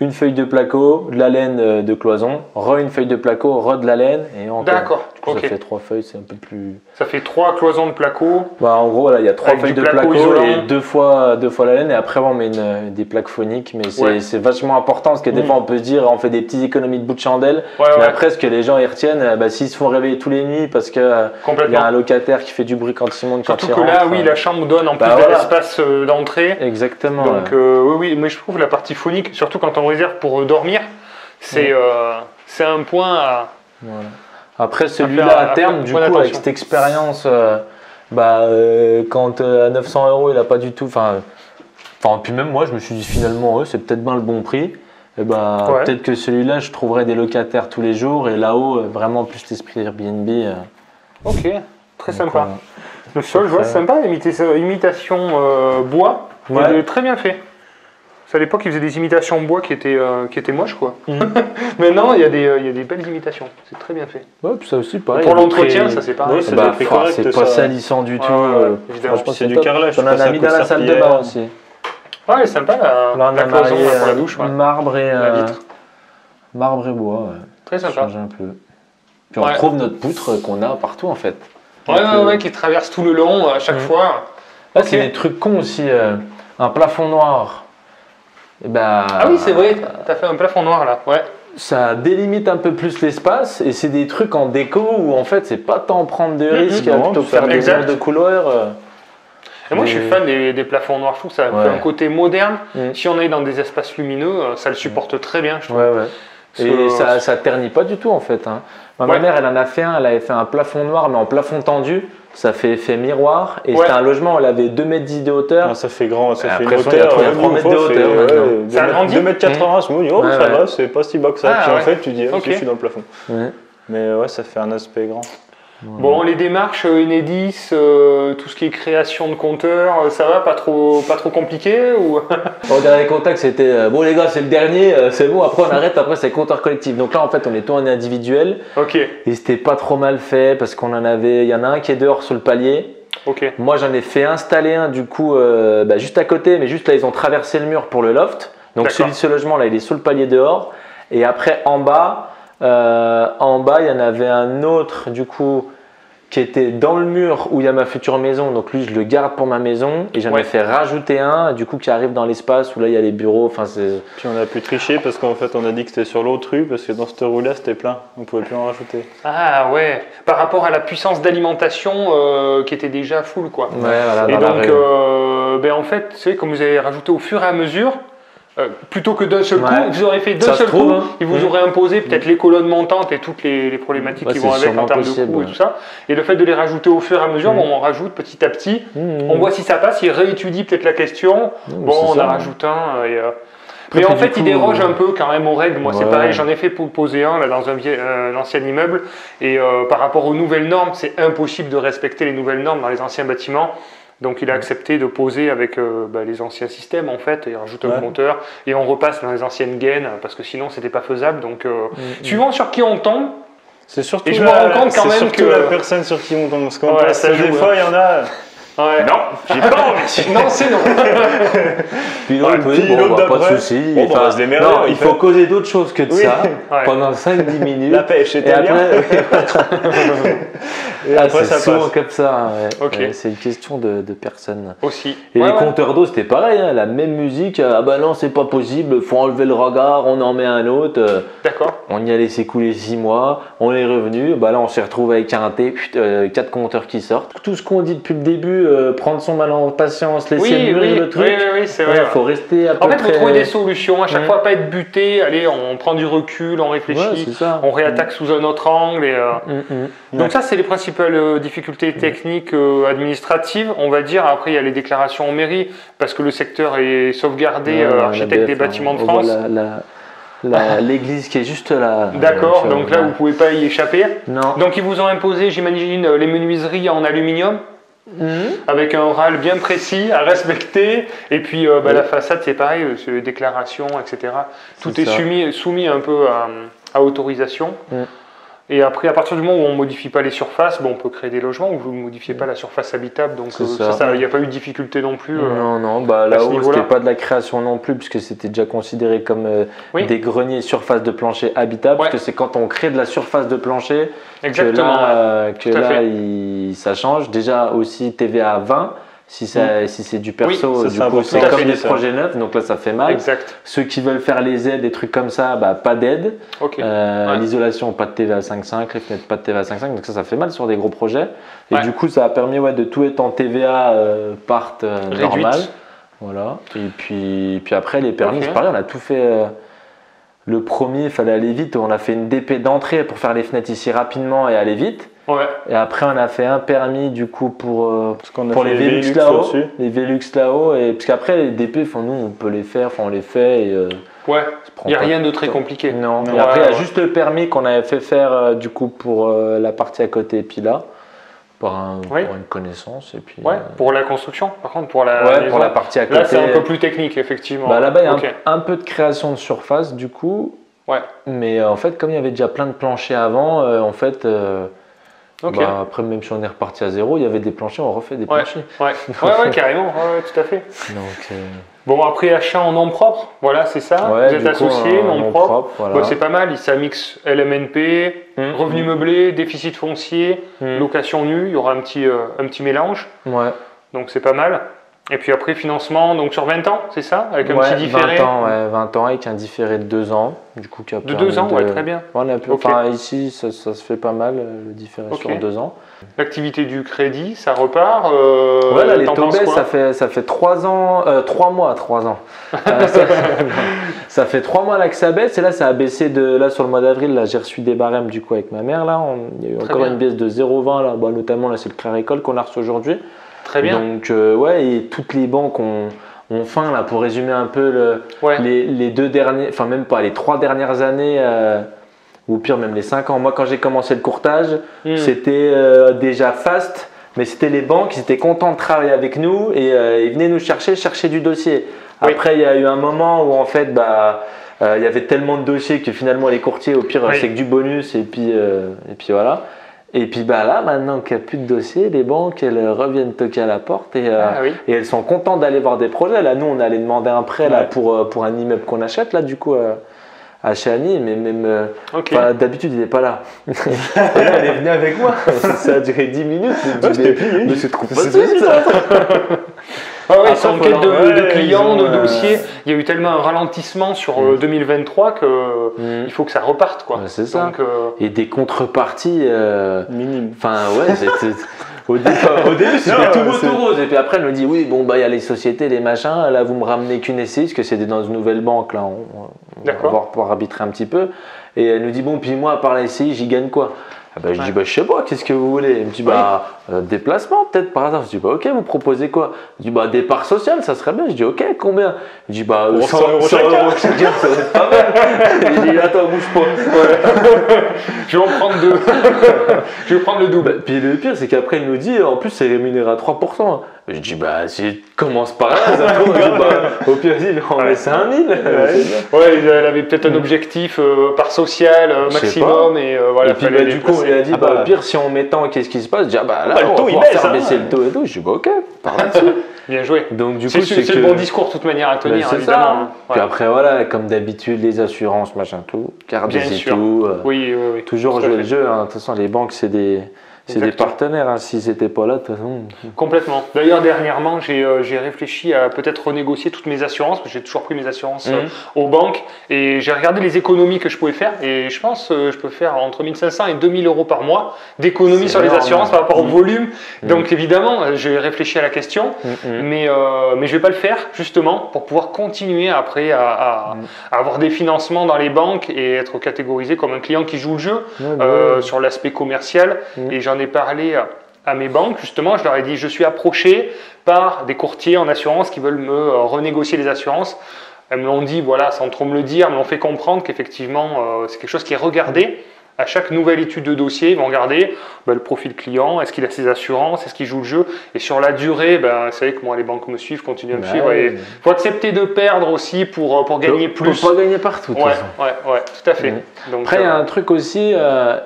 une feuille de placo, de la laine de cloison, une feuille de placo, de la laine et encore. D'accord. coup, Ok. ça fait 3 feuilles, c'est un peu plus. Ça fait 3 cloisons de placo. Bah, en gros, là, il y a 3 Avec feuilles du de placo placo isolant. et deux fois la laine. Et après, on met des plaques phoniques. Mais Ouais. c'est vachement important parce que des fois, on peut se dire, on fait des petites économies de bout de chandelle. Ouais, Mais ouais, après, ce que les gens y retiennent, bah, s'ils se font réveiller tous les nuits parce qu'il y a complètement. un locataire qui fait du bruit quand il monte, quand Surtout il que rentre. là, oui, la chambre donne en plus Bah, de voilà. l'espace d'entrée. Exactement. Donc oui, mais je trouve la partie phonique, surtout quand on réserve pour dormir, c'est un point à... Voilà. Après, celui-là, à terme, du coup, point avec d'attention. cette expérience, quand à 900 €, il n'a pas du tout. Enfin, puis même moi, je me suis dit finalement, c'est peut-être bien le bon prix. Et Ouais. peut-être que celui-là, je trouverai des locataires tous les jours. Et là-haut, vraiment plus l'esprit Airbnb. Ok, très Donc, sympa. Le sol, je vois, Après- c'est sympa, imitation bois, Ouais. très bien fait. C'est à l'époque, ils faisaient des imitations bois qui étaient moches, quoi. Mhm. Maintenant, il y a des belles imitations, c'est très bien fait. Ouais, puis ça aussi, pareil. Pour il est l'entretien, très- ça c'est pareil. Ouais, c'est des prix corrects, c'est ça. pas salissant du tout. évidemment. Franchement, C'est du top. carrelage, On en je pense, a un mis coup dans de la salle de serpillière. bain aussi. Ouais, elle est sympa Là, la on a cloison marié là, pour la douche. Ouais. marbre vitre. marbre et bois. Ouais. Très Ça sympa. change un peu. Puis on Ouais. trouve notre poutre qu'on a partout en fait. Ouais, Donc, ouais, qui traverse tout le long à chaque fois. Là, Ok. c'est des trucs cons aussi. Un plafond noir. Et Ah oui, c'est vrai, t'as fait un plafond noir là. Ouais. Ça délimite un peu plus l'espace et c'est des trucs en déco où en fait c'est pas tant prendre de risques, non, plutôt que ça faire des exact. murs de couleurs. Et moi, je suis Des- fan des plafonds noirs. Je trouve que ça Ouais. fait un côté moderne. Mm. Si on est dans des espaces lumineux, ça le supporte très bien, je trouve. Ouais, ouais. Et Ce- ça ternit pas du tout en fait. Hein. Ma Ouais. mère, elle en a fait un, elle avait fait un plafond noir mais en plafond tendu. Ça fait effet miroir et Ouais. c'était un logement où elle avait 2,10 m de hauteur. Ah, ça fait grand, ça fait Après, une il y a hauteur. 3 mètres de hauteur maintenant. Ça agrandit 2,80 m, je me dis, oh, Ouais, ça ouais. va, c'est pas si bas que ça. Ah, Puis en ouais. fait, tu dis, Ok. je suis dans le plafond. Ouais. Mais ouais, ça fait un aspect grand. Bon, les démarches Enedis, tout ce qui est création de compteurs, ça va, pas trop compliqué ou... Au dernier contact, c'était bon les gars, c'est le dernier, c'est bon, après on arrête, après c'est compteur collectif. Donc là en fait on est tout en individuel Ok, et c'était pas trop mal fait parce qu'on en avait, il y en a un qui est dehors sur le palier. ok. Moi j'en ai fait installer un du coup juste à côté, mais juste là ils ont traversé le mur pour le loft. Donc D'accord. celui de ce logement là il est sur le palier dehors. Et après en bas il y en avait un autre du coup qui était dans le mur où il y a ma future maison. Donc lui je le garde pour ma maison et j'en Ouais. ai fait rajouter un du coup qui arrive dans l'espace où là il y a les bureaux. Enfin c'est Puis on a pu tricher parce qu'en fait, on a dit que c'était sur l'autre rue parce que dans cette rue-là, c'était plein. On pouvait plus en rajouter. Ah ouais, par rapport à la puissance d'alimentation qui était déjà full, quoi. ouais, voilà, Et dans la donc, rue. en fait, c'est vrai, comme vous avez rajouté au fur et à mesure, plutôt que d'un seul coup, Ouais. vous aurez fait d'un Ça se seul coup, trouve, hein. ils vous auraient imposé peut-être les colonnes montantes et toutes les problématiques Ouais, qui c'est vont avec en sûrement termes de possible, coûts et ouais. tout ça. Et le fait de les rajouter au fur et à mesure, bon, on rajoute petit à petit, on voit si ça passe, ils réétudient peut-être la question, bon, c'est on ça, en hein. rajoute un. Après, Mais en puis fait, du ils coup, dérogent un peu quand même aux règles. Moi, c'est Ouais. pareil, j'en ai fait pour poser un là, dans un ancien immeuble. Et par rapport aux nouvelles normes, c'est impossible de respecter les nouvelles normes dans les anciens bâtiments. Donc, il a accepté de poser avec les anciens systèmes, en fait, et rajoute un Ouais. compteur. Et on repasse dans les anciennes gaines, parce que sinon, c'était pas faisable. Donc, suivant sur qui on tombe, C'est surtout, Et je me rends compte quand c'est même surtout que- la personne sur qui on tombe. Parce qu'on Ouais, passe ça des joue, fois, il y en a. ouais. Non, j'ai pas envie. non, c'est non. Puis l'autre, Ouais, il peut puis dire, l'autre bon, bah, pas de d'après, souci. bon, bah, on va se démerder, non, on il fait. faut causer d'autres choses que de Oui. ça Ouais. pendant 5-10 minutes. La pêche, et c'était bien. après, Et après, ça c'est souvent passe. comme ça. Ouais. Ok. Ouais, c'est une question de personne. Aussi. Et Ouais, les ouais. compteurs d'eau, c'était pareil, hein, la même musique. Ah bah non, c'est pas possible, faut enlever le regard, on en met un autre. D'accord. On y a laissé couler 6 mois, on est revenu. Bah là, on s'est retrouvé avec un T, 4 compteurs qui sortent. Tout ce qu'on dit depuis le début, prendre son mal en patience, laisser Oui, mûrir oui, le truc. oui, c'est Il vrai. Ouais. faut rester à peu En fait, il près. faut trouver des solutions. À chaque Ouais. fois, pas être buté. Allez, on prend du recul, on Ouais, réfléchit, c'est ça. on réattaque sous un autre angle. Et, Donc Ouais. ça, c'est les principales difficultés techniques administratives, on va dire. Après, il y a les déclarations en mairie, parce que le secteur est sauvegardé, architecte des bâtiments de on voit France. l'église qui est juste là. D'accord, donc là, ouais. vous pouvez pas y échapper. Non. Donc, ils vous ont imposé, j'imagine, les menuiseries en aluminium, avec un râle bien précis à respecter. Et puis, la façade, c'est pareil, c'est les déclarations, etc. Tout C'est est ça. soumis un peu à autorisation. Et après, à partir du moment où on ne modifie pas les surfaces, on peut créer des logements où vous ne modifiez pas la surface habitable. Donc, il n'y a pas eu de difficulté non plus. Non, là-haut, c'était pas de la création non plus, puisque c'était déjà considéré comme des greniers surface de plancher habitable, parce que c'est quand on crée de la surface de plancher que là ça change. Déjà aussi TVA à 20. Si c'est du perso, du coup, c'est comme des projets neufs, donc là ça fait mal. Exact. Ceux qui veulent faire les aides, des trucs comme ça, pas d'aide. L'isolation, pas de TVA 5,5, les fenêtres, pas de TVA 5,5, donc ça fait mal sur des gros projets. Et du coup, ça a permis de tout être en TVA part normal. Voilà. Et puis après, les permis, c'est pareil, on a tout fait. Le premier, il fallait aller vite, on a fait une DP d'entrée pour faire les fenêtres ici rapidement et aller vite. Et après, on a fait un permis du coup pour les Velux là-haut. Les Velux là-haut. Et parce qu'après, les DP, nous, on peut les faire, on les fait. Et, il n'y a rien de très compliqué. Non. Et après, il y a juste le permis qu'on avait fait faire du coup pour la partie à côté. Et puis là, pour une connaissance. Et puis, pour la construction, par contre, pour la partie à côté. Là, c'est un peu plus technique, effectivement. Là-bas, il y a un peu de création de surface du coup. Mais en fait, comme il y avait déjà plein de planchers avant, après, même si on est reparti à zéro, il y avait des planchers, on refait des planchers. Carrément, tout à fait. Donc, bon, après, achat en nom propre, voilà, c'est ça. Vous êtes associé, nom propre. Voilà. C'est pas mal, ça mixe LMNP, revenu meublé, déficit foncier, location nue, il y aura un petit mélange. Donc, c'est pas mal. Et puis après, financement, donc sur 20 ans, c'est ça? Avec un petit différé 20 ans avec un différé de 2 ans. Du coup, qui a de 2 ans, très bien. Ici, ça se fait pas mal, le différé sur 2 ans. L'activité du crédit, ça repart les taux baissent, ça fait 3 ans, 3 mois, 3 ans. Ça fait 3 mois là que ça baisse, et là, ça a baissé là sur le mois d'avril. Là, j'ai reçu des barèmes du coup avec ma mère. Là, il y a eu encore une baisse de 0,20 là, notamment là, c'est le Crédit Agricole qu'on a reçu aujourd'hui. Très bien. Donc, et toutes les banques ont faim, là, pour résumer un peu les 2 derniers, enfin même pas, les 3 dernières années, ou pire même les 5 ans. Moi, quand j'ai commencé le courtage, c'était déjà fast, mais c'était les banques, ils étaient contents de travailler avec nous et ils venaient nous chercher du dossier. Après, il y a eu un moment où en fait, il y avait tellement de dossiers que finalement les courtiers, au pire, c'est que du bonus et puis voilà. Et puis là, maintenant qu'il n'y a plus de dossiers, les banques, elles reviennent toquer à la porte et elles sont contentes d'aller voir des projets. Là, nous, on allait demander un prêt là, pour un immeuble qu'on achète, là, du coup, à chez Annie, mais même d'habitude, il n'est pas là. Et là, elle est venue avec moi. Ça a duré 10 minutes. Mais c'est trop facile, ça. Ils sont en quête de clients, de dossiers. Il y a eu tellement un ralentissement sur 2023 qu'il faut que ça reparte, quoi. C'est ça. Donc, et des contreparties minimes. Enfin, c'était. Au début, c'était tout rose. Et puis après, elle me dit oui, il y a les sociétés, les machins. Là, vous me ramenez qu'une SCI, parce que c'était dans une nouvelle banque. Là, on va pouvoir arbitrer un petit peu. Et elle nous dit puis moi, par la SCI, j'y gagne quoi? Je dis je sais pas, qu'est-ce que vous voulez? Elle me dit déplacement peut-être par hasard. Je dis ok, vous proposez quoi? Je dis départ social, ça serait bien. Je dis ok, combien? Je dis 100 euros chacun, ça va être pas mal. Je dis attends, bouge pas. Je vais en prendre 2. Je vais prendre le double. Puis le pire, c'est qu'après il nous dit en plus c'est rémunéré à 3%. Je dis si je commence par là, ça trouve, au pire on met 5000. Elle avait peut-être un objectif par social maximum et voilà. Et puis du coup il a dit au pire si on met tant, qu'est-ce qui se passe? Je dis là on va pouvoir faire baisser le taux et tout. Je dis ok, par là-dessus. Bien joué. Donc du coup c'est le bon discours de toute manière à tenir, évidemment. Puis après comme d'habitude les assurances, machin tout, carte de visite tout. Oui. Toujours jouer le jeu. De toute façon les banques c'est des partenaires, s'ils n'étaient pas là, de toute façon. Complètement. D'ailleurs, dernièrement, j'ai réfléchi à peut-être renégocier toutes mes assurances, parce que j'ai toujours pris mes assurances aux banques, et j'ai regardé les économies que je pouvais faire, et je pense que je peux faire entre 1500 et 2000 euros par mois d'économies sur les assurances par rapport au volume. Donc évidemment, j'ai réfléchi à la question, mais je ne vais pas le faire, justement, pour pouvoir continuer après à avoir des financements dans les banques et être catégorisé comme un client qui joue le jeu sur l'aspect commercial. Et j'en ai parlé à mes banques, justement, je leur ai dit je suis approché par des courtiers en assurance qui veulent me renégocier les assurances. Elles me l'ont dit, sans trop me le dire, me l'ont fait comprendre qu'effectivement c'est quelque chose qui est regardé À chaque nouvelle étude de dossier, ils vont regarder le profil client, est-ce qu'il a ses assurances, est-ce qu'il joue le jeu. Et sur la durée, c'est vrai que moi, les banques me suivent, continuent à me suivre. Il faut accepter de perdre aussi pour gagner plus. Pour pas gagner partout. Ouais, tout à fait. Donc, après, il y a un truc aussi,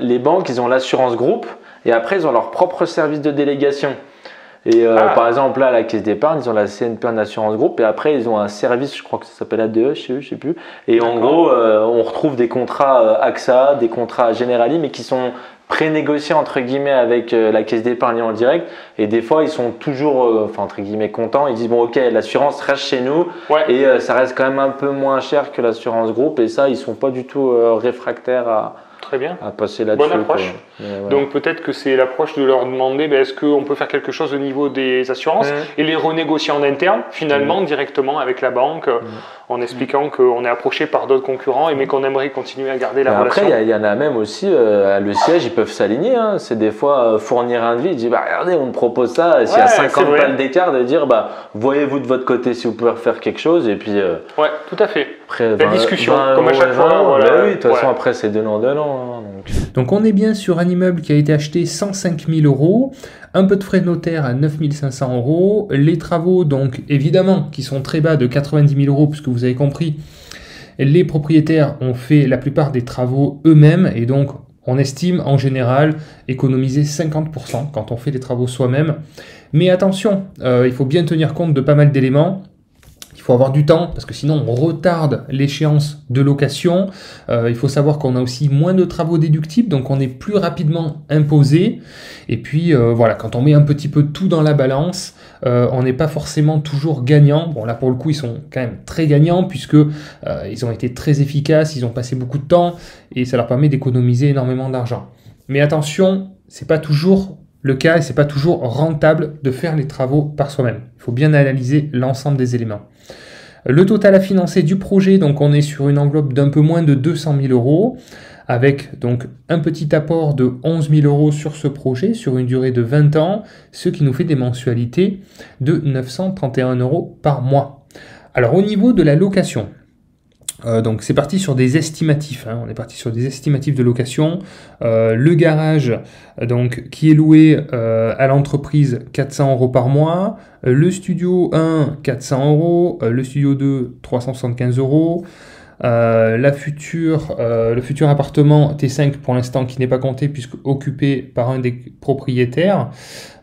les banques, ils ont l'assurance groupe et après, ils ont leur propre service de délégation. Et par exemple, là, à la caisse d'épargne, ils ont la CNP en assurance groupe et après, ils ont un service, je crois que ça s'appelle ADE chez eux, je sais plus. Et en gros, on retrouve des contrats AXA, des contrats Generali, mais qui sont pré-négociés entre guillemets avec la caisse d'épargne en direct. Et des fois, ils sont toujours, entre guillemets, contents. Ils disent, bon, ok, l'assurance reste chez nous et ça reste quand même un peu moins cher que l'assurance groupe. Et ça, ils sont pas du tout réfractaires à passer là-dessus. Bonne approche. Donc peut-être que c'est l'approche de leur demander est-ce qu'on peut faire quelque chose au niveau des assurances et les renégocier en interne finalement directement avec la banque en expliquant qu'on est approché par d'autres concurrents mais qu'on aimerait continuer à garder la relation. Après, il y en a même aussi, le siège, ils peuvent s'aligner. C'est des fois fournir un devis, ils disent regardez, on me propose ça. S'il y a 50 balles d'écart, de dire voyez-vous de votre côté si vous pouvez faire quelque chose. Et puis, tout à fait. Après, la discussion, comme à chaque fois. Oui, de toute façon, après, c'est donnant. Donc on est bien sur un immeuble qui a été acheté 105 000 €, un peu de frais de notaire à 9 500 €, les travaux donc évidemment qui sont très bas de 90 000 € puisque vous avez compris, les propriétaires ont fait la plupart des travaux eux-mêmes et donc on estime en général économiser 50% quand on fait les travaux soi-même. Mais attention, il faut bien tenir compte de pas mal d'éléments. Il faut avoir du temps parce que sinon on retarde l'échéance de location. Il faut savoir qu'on a aussi moins de travaux déductibles, donc on est plus rapidement imposé. Et puis quand on met un petit peu tout dans la balance, on n'est pas forcément toujours gagnant. Bon là pour le coup ils sont quand même très gagnants puisque ils ont été très efficaces, ils ont passé beaucoup de temps et ça leur permet d'économiser énormément d'argent. Mais attention, c'est pas toujours le cas et c'est pas toujours rentable de faire les travaux par soi-même. Il faut bien analyser l'ensemble des éléments. Le total à financer du projet, donc on est sur une enveloppe d'un peu moins de 200 000 € avec donc un petit apport de 11 000 € sur ce projet sur une durée de 20 ans, ce qui nous fait des mensualités de 931 € par mois. Alors au niveau de la location, donc c'est parti sur des estimatifs, on est parti sur des estimatifs de location. Le garage donc, qui est loué à l'entreprise 400 € par mois, le studio 1 400 €, le studio 2 375 €, le futur appartement T5 pour l'instant qui n'est pas compté puisque occupé par un des propriétaires,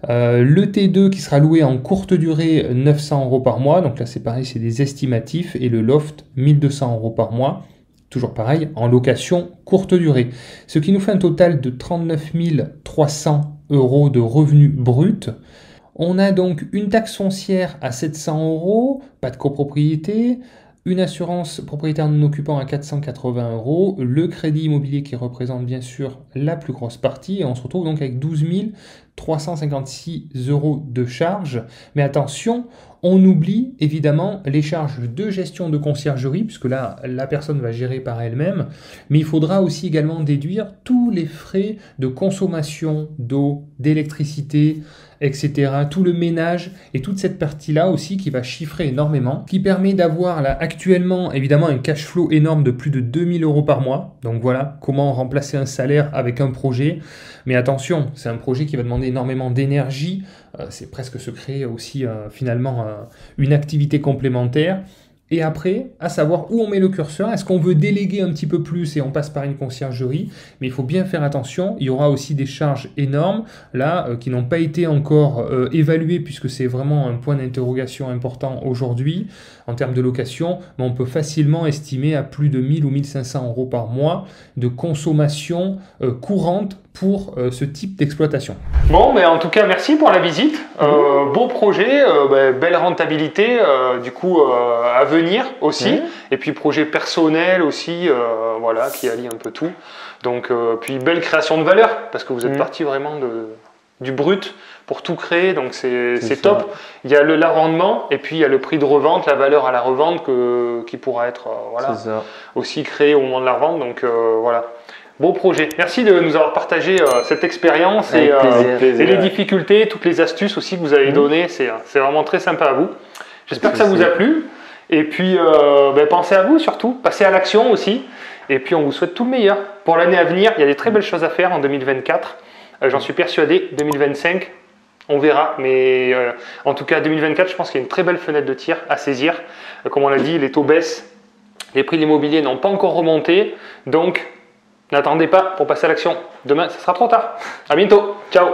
le T2 qui sera loué en courte durée 900 € par mois, donc là c'est pareil, c'est des estimatifs, et le loft 1200 € par mois, toujours pareil, en location courte durée, ce qui nous fait un total de 39 300 € de revenus bruts. On a donc une taxe foncière à 700 €, pas de copropriété, une assurance propriétaire non occupant à 480 €, le crédit immobilier qui représente bien sûr la plus grosse partie, et on se retrouve donc avec 12 356 € de charges. Mais attention, on oublie évidemment les charges de gestion de conciergerie, puisque là, la personne va gérer par elle-même, mais il faudra aussi également déduire tous les frais de consommation d'eau, d'électricité, etc. Tout le ménage et toute cette partie-là aussi qui va chiffrer énormément, qui permet d'avoir là actuellement évidemment un cash flow énorme de plus de 2000 € par mois. Donc voilà comment remplacer un salaire avec un projet. Mais attention, c'est un projet qui va demander énormément d'énergie. C'est presque se créer aussi finalement une activité complémentaire. Et après, à savoir où on met le curseur. Est-ce qu'on veut déléguer un petit peu plus et on passe par une conciergerie? Mais il faut bien faire attention. Il y aura aussi des charges énormes, là, qui n'ont pas été encore évaluées, puisque c'est vraiment un point d'interrogation important aujourd'hui en termes de location. Mais on peut facilement estimer à plus de 1000 ou 1500 € par mois de consommation courante pour ce type d'exploitation. Bon, mais en tout cas, merci pour la visite. Beau projet, belle rentabilité, du coup, à venir aussi. Et puis, projet personnel aussi, voilà, qui allie un peu tout. Donc, puis, belle création de valeur, parce que vous êtes parti vraiment du brut pour tout créer, donc c'est top. Il y a l'arrendement, et puis il y a le prix de revente, la valeur à la revente qui pourra être aussi créée au moment de la revente. Donc, voilà. Beau projet. Merci de nous avoir partagé cette expérience et les difficultés, toutes les astuces aussi que vous avez données. C'est vraiment très sympa à vous. J'espère que ça vous a plu. Et puis, pensez à vous surtout. Passez à l'action aussi. Et puis on vous souhaite tout le meilleur. Pour l'année à venir, il y a des très belles choses à faire en 2024. J'en suis persuadé. 2025, on verra. Mais en tout cas, 2024, je pense qu'il y a une très belle fenêtre de tir à saisir. Comme on l'a dit, les taux baissent. Les prix de l'immobilier n'ont pas encore remonté. Donc, n'attendez pas pour passer à l'action. Demain, ce sera trop tard. À bientôt. Ciao.